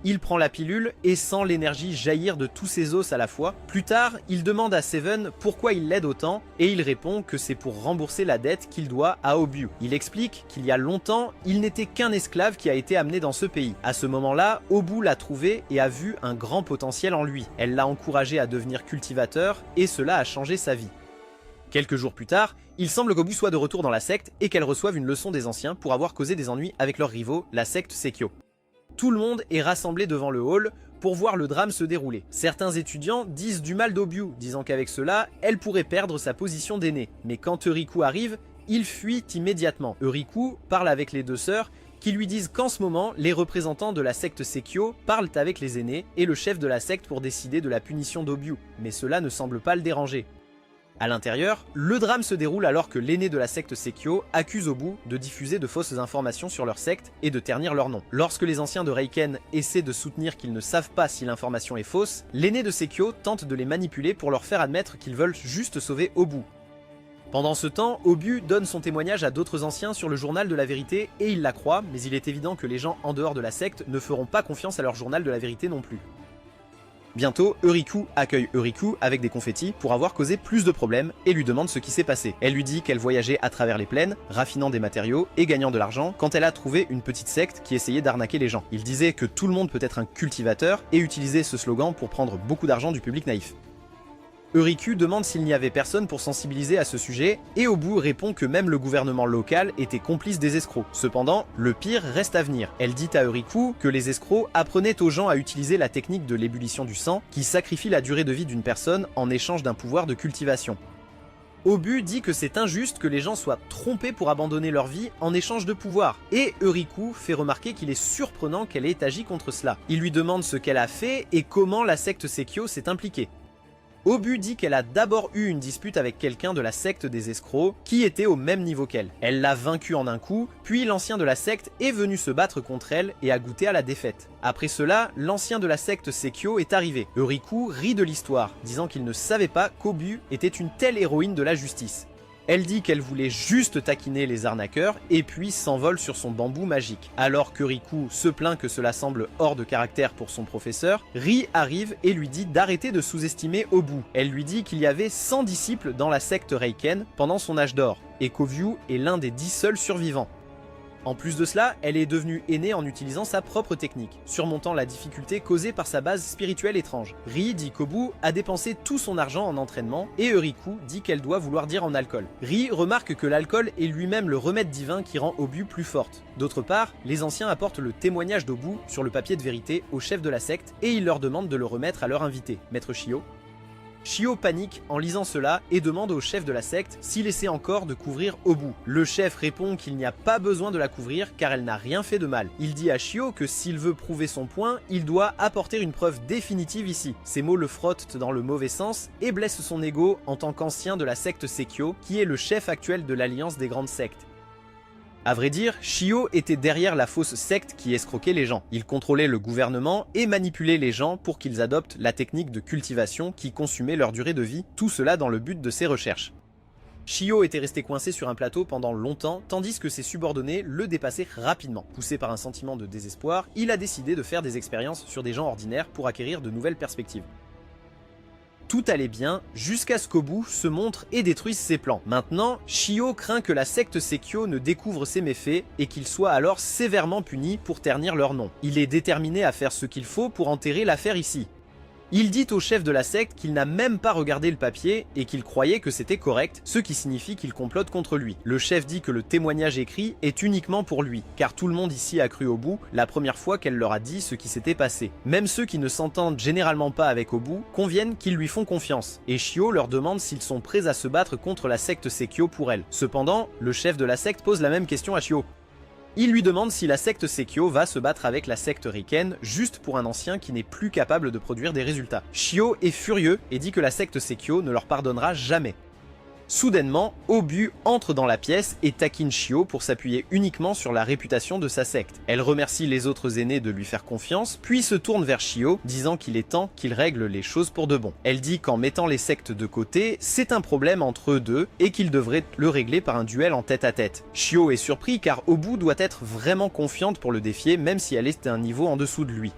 A: Il prend la pilule et sent l'énergie jaillir de tous ses os à la fois. Plus tard, il demande à Seven pourquoi il l'aide autant et il répond que c'est pour rembourser la dette qu'il doit à Obu. Il explique qu'il y a longtemps, il n'était qu'un esclave qui a été amené dans ce pays. À ce moment-là, Obu l'a trouvé et a vu un grand potentiel en lui. Elle l'a encouragé à devenir cultivateur et cela a changé sa vie. Quelques jours plus tard, il semble qu'Obu soit de retour dans la secte et qu'elle reçoive une leçon des anciens pour avoir causé des ennuis avec leurs rivaux, la secte Sekyo. Tout le monde est rassemblé devant le hall pour voir le drame se dérouler. Certains étudiants disent du mal d'Obu, disant qu'avec cela, elle pourrait perdre sa position d'aînée. Mais quand Euriku arrive, il fuit immédiatement. Euriku parle avec les 2 sœurs qui lui disent qu'en ce moment, les représentants de la secte Sekyo parlent avec les aînés et le chef de la secte pour décider de la punition d'Obu, mais cela ne semble pas le déranger. À l'intérieur, le drame se déroule alors que l'aîné de la secte Sekio accuse Obu de diffuser de fausses informations sur leur secte et de ternir leur nom. Lorsque les anciens de Reiken essaient de soutenir qu'ils ne savent pas si l'information est fausse, l'aîné de Sekio tente de les manipuler pour leur faire admettre qu'ils veulent juste sauver Obu. Pendant ce temps, Obu donne son témoignage à d'autres anciens sur le journal de la vérité et ils la croient, mais il est évident que les gens en dehors de la secte ne feront pas confiance à leur journal de la vérité non plus. Bientôt, Euriku accueille Euriku avec des confettis pour avoir causé plus de problèmes et lui demande ce qui s'est passé. Elle lui dit qu'elle voyageait à travers les plaines, raffinant des matériaux et gagnant de l'argent quand elle a trouvé une petite secte qui essayait d'arnaquer les gens. Il disait que tout le monde peut être un cultivateur et utilisait ce slogan pour prendre beaucoup d'argent du public naïf. Euriku demande s'il n'y avait personne pour sensibiliser à ce sujet, et Obu répond que même le gouvernement local était complice des escrocs. Cependant, le pire reste à venir. Elle dit à Euriku que les escrocs apprenaient aux gens à utiliser la technique de l'ébullition du sang, qui sacrifie la durée de vie d'une personne en échange d'un pouvoir de cultivation. Obu dit que c'est injuste que les gens soient trompés pour abandonner leur vie en échange de pouvoir, et Euriku fait remarquer qu'il est surprenant qu'elle ait agi contre cela. Il lui demande ce qu'elle a fait et comment la secte Sekio s'est impliquée. Obu dit qu'elle a d'abord eu une dispute avec quelqu'un de la secte des escrocs qui était au même niveau qu'elle. Elle l'a vaincu en un coup, puis l'ancien de la secte est venu se battre contre elle et a goûté à la défaite. Après cela, l'ancien de la secte Sekio est arrivé. Euriku rit de l'histoire, disant qu'il ne savait pas qu'Obu était une telle héroïne de la justice. Elle dit qu'elle voulait juste taquiner les arnaqueurs et puis s'envole sur son bambou magique. Alors que Riku se plaint que cela semble hors de caractère pour son professeur, Ri arrive et lui dit d'arrêter de sous-estimer Obu. Elle lui dit qu'il y avait 100 disciples dans la secte Reiken pendant son âge d'or et qu'Ovyu est l'un des 10 seuls survivants. En plus de cela, elle est devenue aînée en utilisant sa propre technique, surmontant la difficulté causée par sa base spirituelle étrange. Ri dit qu'Obu a dépensé tout son argent en entraînement et Euriku dit qu'elle doit vouloir dire en alcool. Ri remarque que l'alcool est lui-même le remède divin qui rend Obu plus forte. D'autre part, les anciens apportent le témoignage d'Obu sur le papier de vérité au chef de la secte et ils leur demandent de le remettre à leur invité, Maître Shio. Shio panique en lisant cela et demande au chef de la secte s'il essaie encore de couvrir Obu. Le chef répond qu'il n'y a pas besoin de la couvrir car elle n'a rien fait de mal. Il dit à Shio que s'il veut prouver son point, il doit apporter une preuve définitive ici. Ces mots le frottent dans le mauvais sens et blessent son ego en tant qu'ancien de la secte Sekio, qui est le chef actuel de l'alliance des grandes sectes. A vrai dire, Shio était derrière la fausse secte qui escroquait les gens. Il contrôlait le gouvernement et manipulait les gens pour qu'ils adoptent la technique de cultivation qui consumait leur durée de vie, tout cela dans le but de ses recherches. Shio était resté coincé sur un plateau pendant longtemps, tandis que ses subordonnés le dépassaient rapidement. Poussé par un sentiment de désespoir, il a décidé de faire des expériences sur des gens ordinaires pour acquérir de nouvelles perspectives. Tout allait bien, jusqu'à ce qu'Obu se montre et détruise ses plans. Maintenant, Shio craint que la secte Sekio ne découvre ses méfaits et qu'il soit alors sévèrement puni pour ternir leur nom. Il est déterminé à faire ce qu'il faut pour enterrer l'affaire ici. Il dit au chef de la secte qu'il n'a même pas regardé le papier et qu'il croyait que c'était correct, ce qui signifie qu'il complote contre lui. Le chef dit que le témoignage écrit est uniquement pour lui, car tout le monde ici a cru Obu la première fois qu'elle leur a dit ce qui s'était passé. Même ceux qui ne s'entendent généralement pas avec Obu conviennent qu'ils lui font confiance, et Shio leur demande s'ils sont prêts à se battre contre la secte Sekio pour elle. Cependant, le chef de la secte pose la même question à Shio. Il lui demande si la secte Sekio va se battre avec la secte Reiken juste pour un ancien qui n'est plus capable de produire des résultats. Shio est furieux et dit que la secte Sekio ne leur pardonnera jamais. Soudainement, Obu entre dans la pièce et taquine Shio pour s'appuyer uniquement sur la réputation de sa secte. Elle remercie les autres aînés de lui faire confiance, puis se tourne vers Shio, disant qu'il est temps qu'il règle les choses pour de bon. Elle dit qu'en mettant les sectes de côté, c'est un problème entre eux deux et qu'il devrait le régler par un duel en tête-à-tête. Shio est surpris car Obu doit être vraiment confiante pour le défier même si elle est à un niveau en dessous de lui.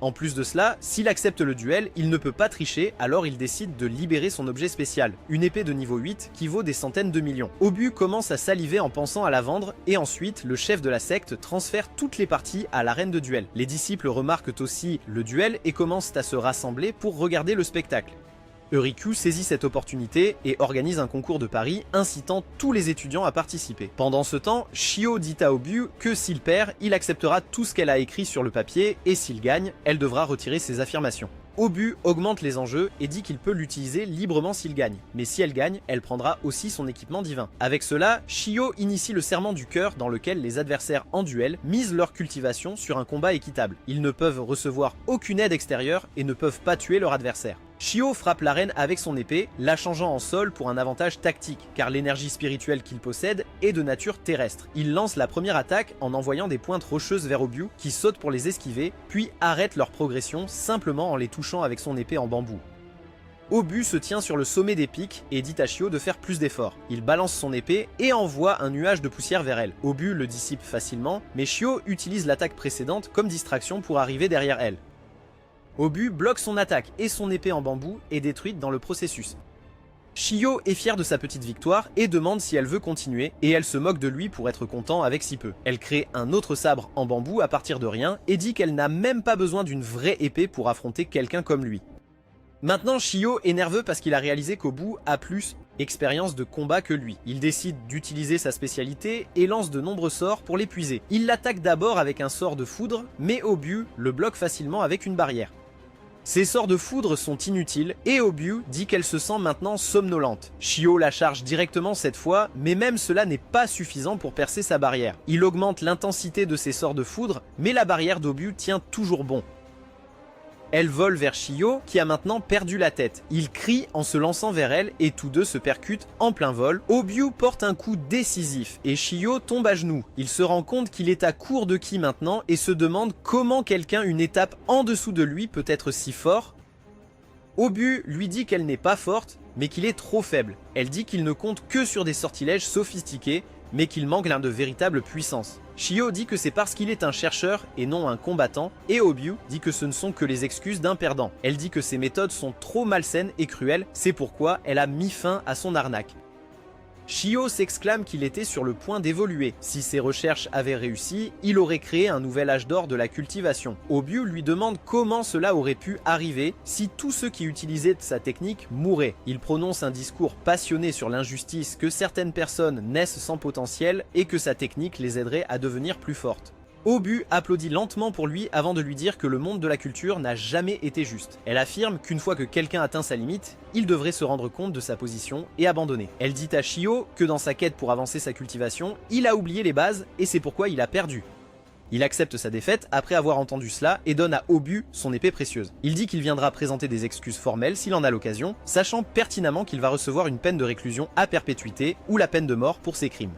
A: En plus de cela, s'il accepte le duel, il ne peut pas tricher, alors il décide de libérer son objet spécial, une épée de niveau 8 qui vaut des centaines de millions. Obu commence à saliver en pensant à la vendre, et ensuite, le chef de la secte transfère toutes les parties à l'arène de duel. Les disciples remarquent aussi le duel et commencent à se rassembler pour regarder le spectacle. Euriku saisit cette opportunité et organise un concours de paris incitant tous les étudiants à participer. Pendant ce temps, Shio dit à Obu que s'il perd, il acceptera tout ce qu'elle a écrit sur le papier et s'il gagne, elle devra retirer ses affirmations. Obu augmente les enjeux et dit qu'il peut l'utiliser librement s'il gagne, mais si elle gagne, elle prendra aussi son équipement divin. Avec cela, Shio initie le serment du cœur dans lequel les adversaires en duel misent leur cultivation sur un combat équitable. Ils ne peuvent recevoir aucune aide extérieure et ne peuvent pas tuer leur adversaire. Shio frappe l'arène avec son épée, la changeant en sol pour un avantage tactique, car l'énergie spirituelle qu'il possède est de nature terrestre. Il lance la première attaque en envoyant des pointes rocheuses vers Obyu, qui saute pour les esquiver, puis arrête leur progression simplement en les touchant avec son épée en bambou. Obyu se tient sur le sommet des pics et dit à Shio de faire plus d'efforts. Il balance son épée et envoie un nuage de poussière vers elle. Obyu le dissipe facilement, mais Shio utilise l'attaque précédente comme distraction pour arriver derrière elle. Obyu bloque son attaque et son épée en bambou est détruite dans le processus. Shio est fière de sa petite victoire et demande si elle veut continuer, et elle se moque de lui pour être content avec si peu. Elle crée un autre sabre en bambou à partir de rien et dit qu'elle n'a même pas besoin d'une vraie épée pour affronter quelqu'un comme lui. Maintenant, Shio est nerveux parce qu'il a réalisé qu'Obyu a plus expérience de combat que lui. Il décide d'utiliser sa spécialité et lance de nombreux sorts pour l'épuiser. Il l'attaque d'abord avec un sort de foudre, mais Obyu le bloque facilement avec une barrière. Ces sorts de foudre sont inutiles et Obyu dit qu'elle se sent maintenant somnolente. Shio la charge directement cette fois, mais même cela n'est pas suffisant pour percer sa barrière. Il augmente l'intensité de ses sorts de foudre, mais la barrière d'Obyu tient toujours bon. Elle vole vers Shio qui a maintenant perdu la tête. Il crie en se lançant vers elle et tous deux se percutent en plein vol. Obyu porte un coup décisif et Shio tombe à genoux. Il se rend compte qu'il est à court de ki maintenant et se demande comment quelqu'un une étape en dessous de lui peut être si fort. Obyu lui dit qu'elle n'est pas forte mais qu'il est trop faible. Elle dit qu'il ne compte que sur des sortilèges sophistiqués mais qu'il manque l'un de véritable puissance. Shio dit que c'est parce qu'il est un chercheur et non un combattant, et Obyu dit que ce ne sont que les excuses d'un perdant. Elle dit que ses méthodes sont trop malsaines et cruelles, c'est pourquoi elle a mis fin à son arnaque. Shio s'exclame qu'il était sur le point d'évoluer. Si ses recherches avaient réussi, il aurait créé un nouvel âge d'or de la cultivation. Obyu lui demande comment cela aurait pu arriver si tous ceux qui utilisaient sa technique mouraient. Il prononce un discours passionné sur l'injustice que certaines personnes naissent sans potentiel et que sa technique les aiderait à devenir plus fortes. Obyu applaudit lentement pour lui avant de lui dire que le monde de la culture n'a jamais été juste. Elle affirme qu'une fois que quelqu'un atteint sa limite, il devrait se rendre compte de sa position et abandonner. Elle dit à Shio que dans sa quête pour avancer sa cultivation, il a oublié les bases et c'est pourquoi il a perdu. Il accepte sa défaite après avoir entendu cela et donne à Obyu son épée précieuse. Il dit qu'il viendra présenter des excuses formelles s'il en a l'occasion, sachant pertinemment qu'il va recevoir une peine de réclusion à perpétuité ou la peine de mort pour ses crimes.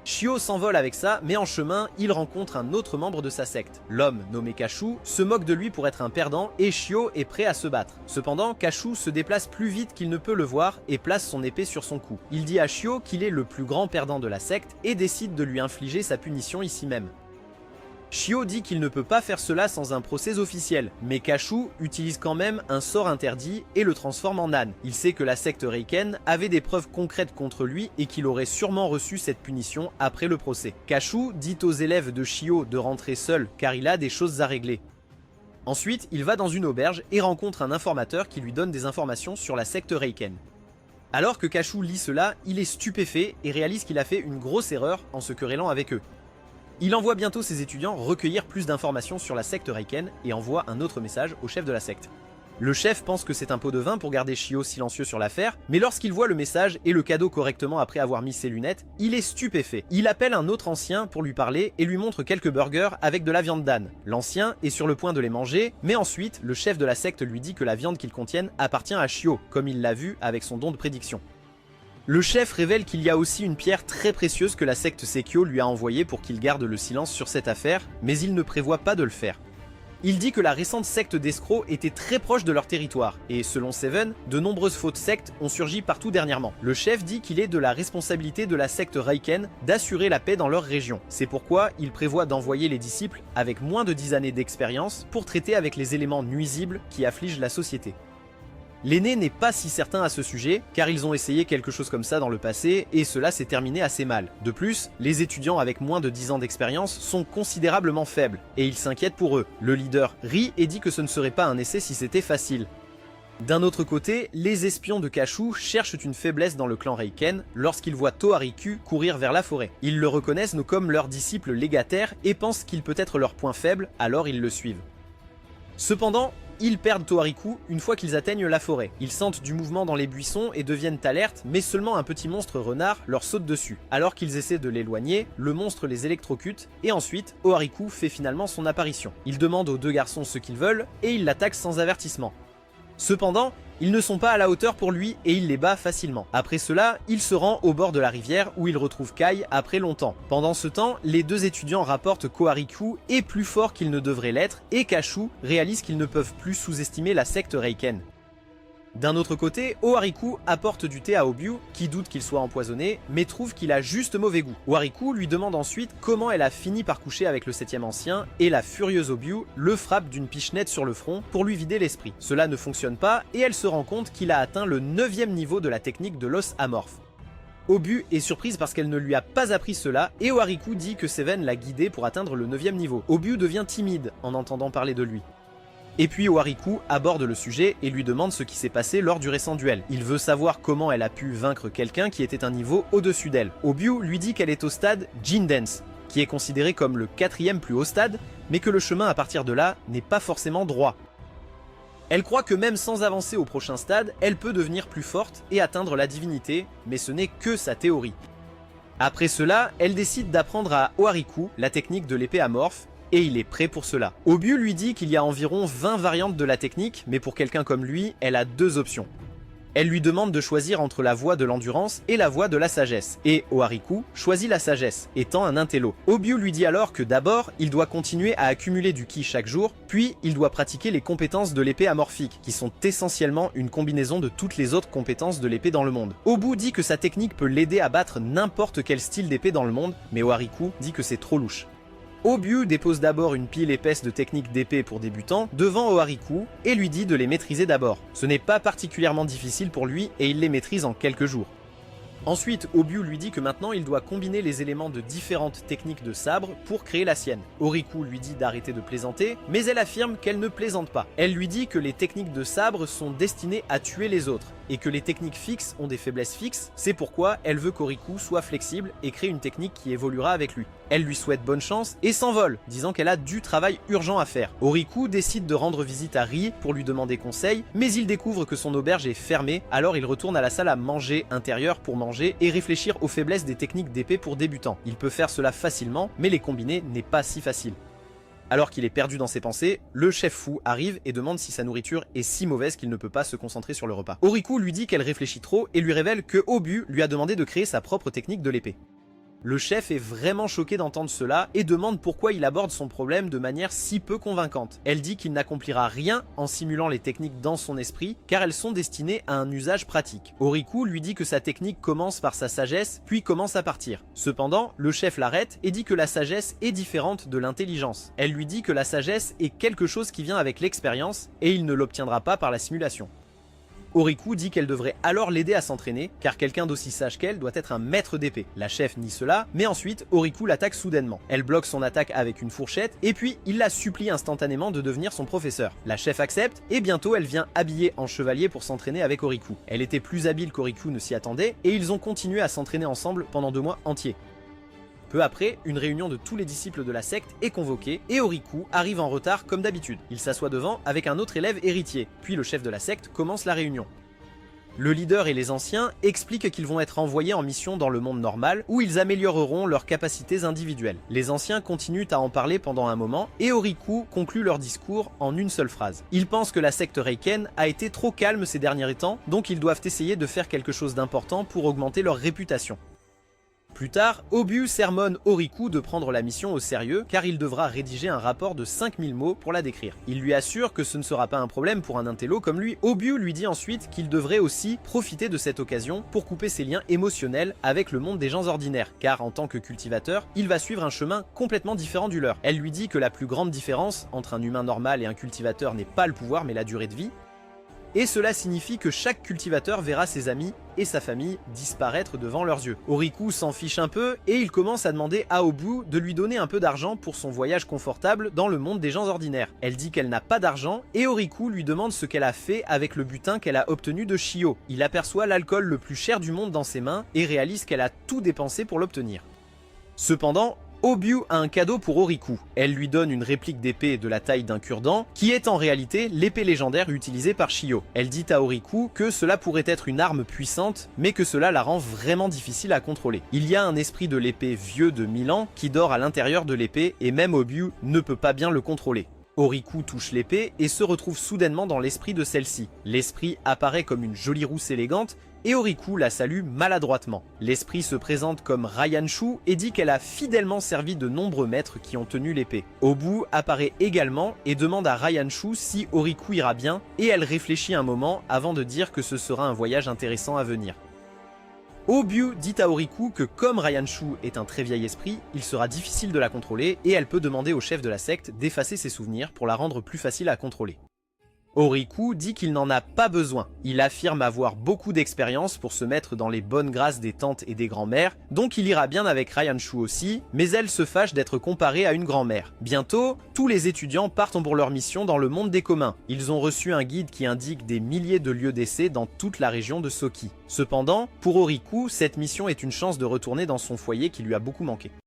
A: Shio s'envole avec ça, mais en chemin, il rencontre un autre membre de sa secte. L'homme, nommé Kashu, se moque de lui pour être un perdant et Shio est prêt à se battre. Cependant, Kashu se déplace plus vite qu'il ne peut le voir et place son épée sur son cou. Il dit à Shio qu'il est le plus grand perdant de la secte et décide de lui infliger sa punition ici même. Shio dit qu'il ne peut pas faire cela sans un procès officiel, mais Kashu utilise quand même un sort interdit et le transforme en âne. Il sait que la secte Reiken avait des preuves concrètes contre lui et qu'il aurait sûrement reçu cette punition après le procès. Kashu dit aux élèves de Shio de rentrer seuls car il a des choses à régler. Ensuite, il va dans une auberge et rencontre un informateur qui lui donne des informations sur la secte Reiken. Alors que Kashu lit cela, il est stupéfait et réalise qu'il a fait une grosse erreur en se querellant avec eux. Il envoie bientôt ses étudiants recueillir plus d'informations sur la secte Reiken et envoie un autre message au chef de la secte. Le chef pense que c'est un pot de vin pour garder Shio silencieux sur l'affaire, mais lorsqu'il voit le message et le cadeau correctement après avoir mis ses lunettes, il est stupéfait. Il appelle un autre ancien pour lui parler et lui montre quelques burgers avec de la viande d'âne. L'ancien est sur le point de les manger, mais ensuite, le chef de la secte lui dit que la viande qu'ils contiennent appartient à Shio, comme il l'a vu avec son don de prédiction. Le chef révèle qu'il y a aussi une pierre très précieuse que la secte Sekio lui a envoyée pour qu'il garde le silence sur cette affaire, mais il ne prévoit pas de le faire. Il dit que la récente secte d'escrocs était très proche de leur territoire, et selon Seven, de nombreuses fautes sectes ont surgi partout dernièrement. Le chef dit qu'il est de la responsabilité de la secte Reiken d'assurer la paix dans leur région. C'est pourquoi il prévoit d'envoyer les disciples avec moins de 10 années d'expérience pour traiter avec les éléments nuisibles qui affligent la société. L'aîné n'est pas si certain à ce sujet, car ils ont essayé quelque chose comme ça dans le passé, et cela s'est terminé assez mal. De plus, les étudiants avec moins de 10 ans d'expérience sont considérablement faibles, et il s'inquiète pour eux. Le leader rit et dit que ce ne serait pas un essai si c'était facile. D'un autre côté, les espions de Kashu cherchent une faiblesse dans le clan Reiken lorsqu'ils voient Tohariku courir vers la forêt. Ils le reconnaissent comme leur disciple légataire et pensent qu'il peut être leur point faible, alors ils le suivent. Cependant, ils perdent Tohariku une fois qu'ils atteignent la forêt. Ils sentent du mouvement dans les buissons et deviennent alertes, mais seulement un petit monstre renard leur saute dessus. Alors qu'ils essaient de l'éloigner, le monstre les électrocute, et ensuite, Tohariku fait finalement son apparition. Il demande aux deux garçons ce qu'ils veulent, et ils l'attaquent sans avertissement. Cependant, ils ne sont pas à la hauteur pour lui et il les bat facilement. Après cela, il se rend au bord de la rivière où il retrouve Kai après longtemps. Pendant ce temps, les deux étudiants rapportent qu'Ohariku est plus fort qu'il ne devrait l'être et qu'Ashu réalise qu'ils ne peuvent plus sous-estimer la secte Reiken. D'un autre côté, Ohariku apporte du thé à Obyu, qui doute qu'il soit empoisonné, mais trouve qu'il a juste mauvais goût. Ohariku lui demande ensuite comment elle a fini par coucher avec le 7e ancien, et la furieuse Obyu le frappe d'une pichenette sur le front pour lui vider l'esprit. Cela ne fonctionne pas, et elle se rend compte qu'il a atteint le 9e niveau de la technique de l'os amorphe. Obyu est surprise parce qu'elle ne lui a pas appris cela, et Ohariku dit que Seven l'a guidé pour atteindre le 9e niveau. Obyu devient timide en entendant parler de lui. Et puis Ohariku aborde le sujet et lui demande ce qui s'est passé lors du récent duel. Il veut savoir comment elle a pu vaincre quelqu'un qui était un niveau au-dessus d'elle. Obyu lui dit qu'elle est au stade Jindens, qui est considéré comme le 4e plus haut stade, mais que le chemin à partir de là n'est pas forcément droit. Elle croit que même sans avancer au prochain stade, elle peut devenir plus forte et atteindre la divinité, mais ce n'est que sa théorie. Après cela, elle décide d'apprendre à Ohariku la technique de l'épée amorphe, et il est prêt pour cela. Obyu lui dit qu'il y a environ 20 variantes de la technique, mais pour quelqu'un comme lui, elle a 2 options. Elle lui demande de choisir entre la voie de l'endurance et la voie de la sagesse, et Ohariku choisit la sagesse, étant un intello. Obyu lui dit alors que d'abord, il doit continuer à accumuler du ki chaque jour, puis il doit pratiquer les compétences de l'épée amorphique, qui sont essentiellement une combinaison de toutes les autres compétences de l'épée dans le monde. Obyu dit que sa technique peut l'aider à battre n'importe quel style d'épée dans le monde, mais Ohariku dit que c'est trop louche. Obyu dépose d'abord une pile épaisse de techniques d'épée pour débutants devant Ohariku et lui dit de les maîtriser d'abord. Ce n'est pas particulièrement difficile pour lui et il les maîtrise en quelques jours. Ensuite, Obyu lui dit que maintenant il doit combiner les éléments de différentes techniques de sabre pour créer la sienne. Ohariku lui dit d'arrêter de plaisanter, mais elle affirme qu'elle ne plaisante pas. Elle lui dit que les techniques de sabre sont destinées à tuer les autres, et que les techniques fixes ont des faiblesses fixes, c'est pourquoi elle veut qu'Ohariku soit flexible et crée une technique qui évoluera avec lui. Elle lui souhaite bonne chance et s'envole, disant qu'elle a du travail urgent à faire. Ohariku décide de rendre visite à Rie pour lui demander conseil, mais il découvre que son auberge est fermée, alors il retourne à la salle à manger intérieure pour manger et réfléchir aux faiblesses des techniques d'épée pour débutants. Il peut faire cela facilement, mais les combiner n'est pas si facile. Alors qu'il est perdu dans ses pensées, le chef fou arrive et demande si sa nourriture est si mauvaise qu'il ne peut pas se concentrer sur le repas. Ohariku lui dit qu'elle réfléchit trop et lui révèle que Obyu lui a demandé de créer sa propre technique de l'épée. Le chef est vraiment choqué d'entendre cela et demande pourquoi il aborde son problème de manière si peu convaincante. Elle dit qu'il n'accomplira rien en simulant les techniques dans son esprit car elles sont destinées à un usage pratique. Ohariku lui dit que sa technique commence par sa sagesse puis commence à partir. Cependant, le chef l'arrête et dit que la sagesse est différente de l'intelligence. Elle lui dit que la sagesse est quelque chose qui vient avec l'expérience et il ne l'obtiendra pas par la simulation. Ohariku dit qu'elle devrait alors l'aider à s'entraîner, car quelqu'un d'aussi sage qu'elle doit être un maître d'épée. La chef nie cela, mais ensuite Ohariku l'attaque soudainement. Elle bloque son attaque avec une fourchette, et puis il la supplie instantanément de devenir son professeur. La chef accepte, et bientôt elle vient habillée en chevalier pour s'entraîner avec Ohariku. Elle était plus habile qu'Ohariku ne s'y attendait, et ils ont continué à s'entraîner ensemble pendant 2 mois entiers. Peu après, une réunion de tous les disciples de la secte est convoquée et Ohariku arrive en retard comme d'habitude. Il s'assoit devant avec un autre élève héritier, puis le chef de la secte commence la réunion. Le leader et les anciens expliquent qu'ils vont être envoyés en mission dans le monde normal où ils amélioreront leurs capacités individuelles. Les anciens continuent à en parler pendant un moment et Ohariku conclut leur discours en une seule phrase. Ils pensent que la secte Reiken a été trop calme ces derniers temps, donc ils doivent essayer de faire quelque chose d'important pour augmenter leur réputation. Plus tard, Obyu sermonne Ohariku de prendre la mission au sérieux car il devra rédiger un rapport de 5000 mots pour la décrire. Il lui assure que ce ne sera pas un problème pour un intello comme lui. Obyu lui dit ensuite qu'il devrait aussi profiter de cette occasion pour couper ses liens émotionnels avec le monde des gens ordinaires, car en tant que cultivateur, il va suivre un chemin complètement différent du leur. Elle lui dit que la plus grande différence entre un humain normal et un cultivateur n'est pas le pouvoir mais la durée de vie, et cela signifie que chaque cultivateur verra ses amis et sa famille disparaître devant leurs yeux. Ohariku s'en fiche un peu et il commence à demander à Obyu de lui donner un peu d'argent pour son voyage confortable dans le monde des gens ordinaires. Elle dit qu'elle n'a pas d'argent et Ohariku lui demande ce qu'elle a fait avec le butin qu'elle a obtenu de Shio. Il aperçoit l'alcool le plus cher du monde dans ses mains et réalise qu'elle a tout dépensé pour l'obtenir. Cependant, Obyu a un cadeau pour Ohariku. Elle lui donne une réplique d'épée de la taille d'un cure-dent, qui est en réalité l'épée légendaire utilisée par Shio. Elle dit à Ohariku que cela pourrait être une arme puissante, mais que cela la rend vraiment difficile à contrôler. Il y a un esprit de l'épée vieux de 1000 ans qui dort à l'intérieur de l'épée, et même Obyu ne peut pas bien le contrôler. Oriku touche l'épée et se retrouve soudainement dans l'esprit de celle-ci. L'esprit apparaît comme une jolie rousse élégante et Oriku la salue maladroitement. L'esprit se présente comme Ryanshu et dit qu'elle a fidèlement servi de nombreux maîtres qui ont tenu l'épée. Obu apparaît également et demande à Ryanshu si Oriku ira bien et elle réfléchit un moment avant de dire que ce sera un voyage intéressant à venir. Obyu dit à Oriku que comme Ryanshu est un très vieil esprit, il sera difficile de la contrôler et elle peut demander au chef de la secte d'effacer ses souvenirs pour la rendre plus facile à contrôler. Oriku dit qu'il n'en a pas besoin. Il affirme avoir beaucoup d'expérience pour se mettre dans les bonnes grâces des tantes et des grands-mères, donc il ira bien avec Ryanshu aussi, mais elle se fâche d'être comparée à une grand-mère. Bientôt, tous les étudiants partent pour leur mission dans le monde des communs. Ils ont reçu un guide qui indique des milliers de lieux d'essai dans toute la région de Soki. Cependant, pour Oriku, cette mission est une chance de retourner dans son foyer qui lui a beaucoup manqué.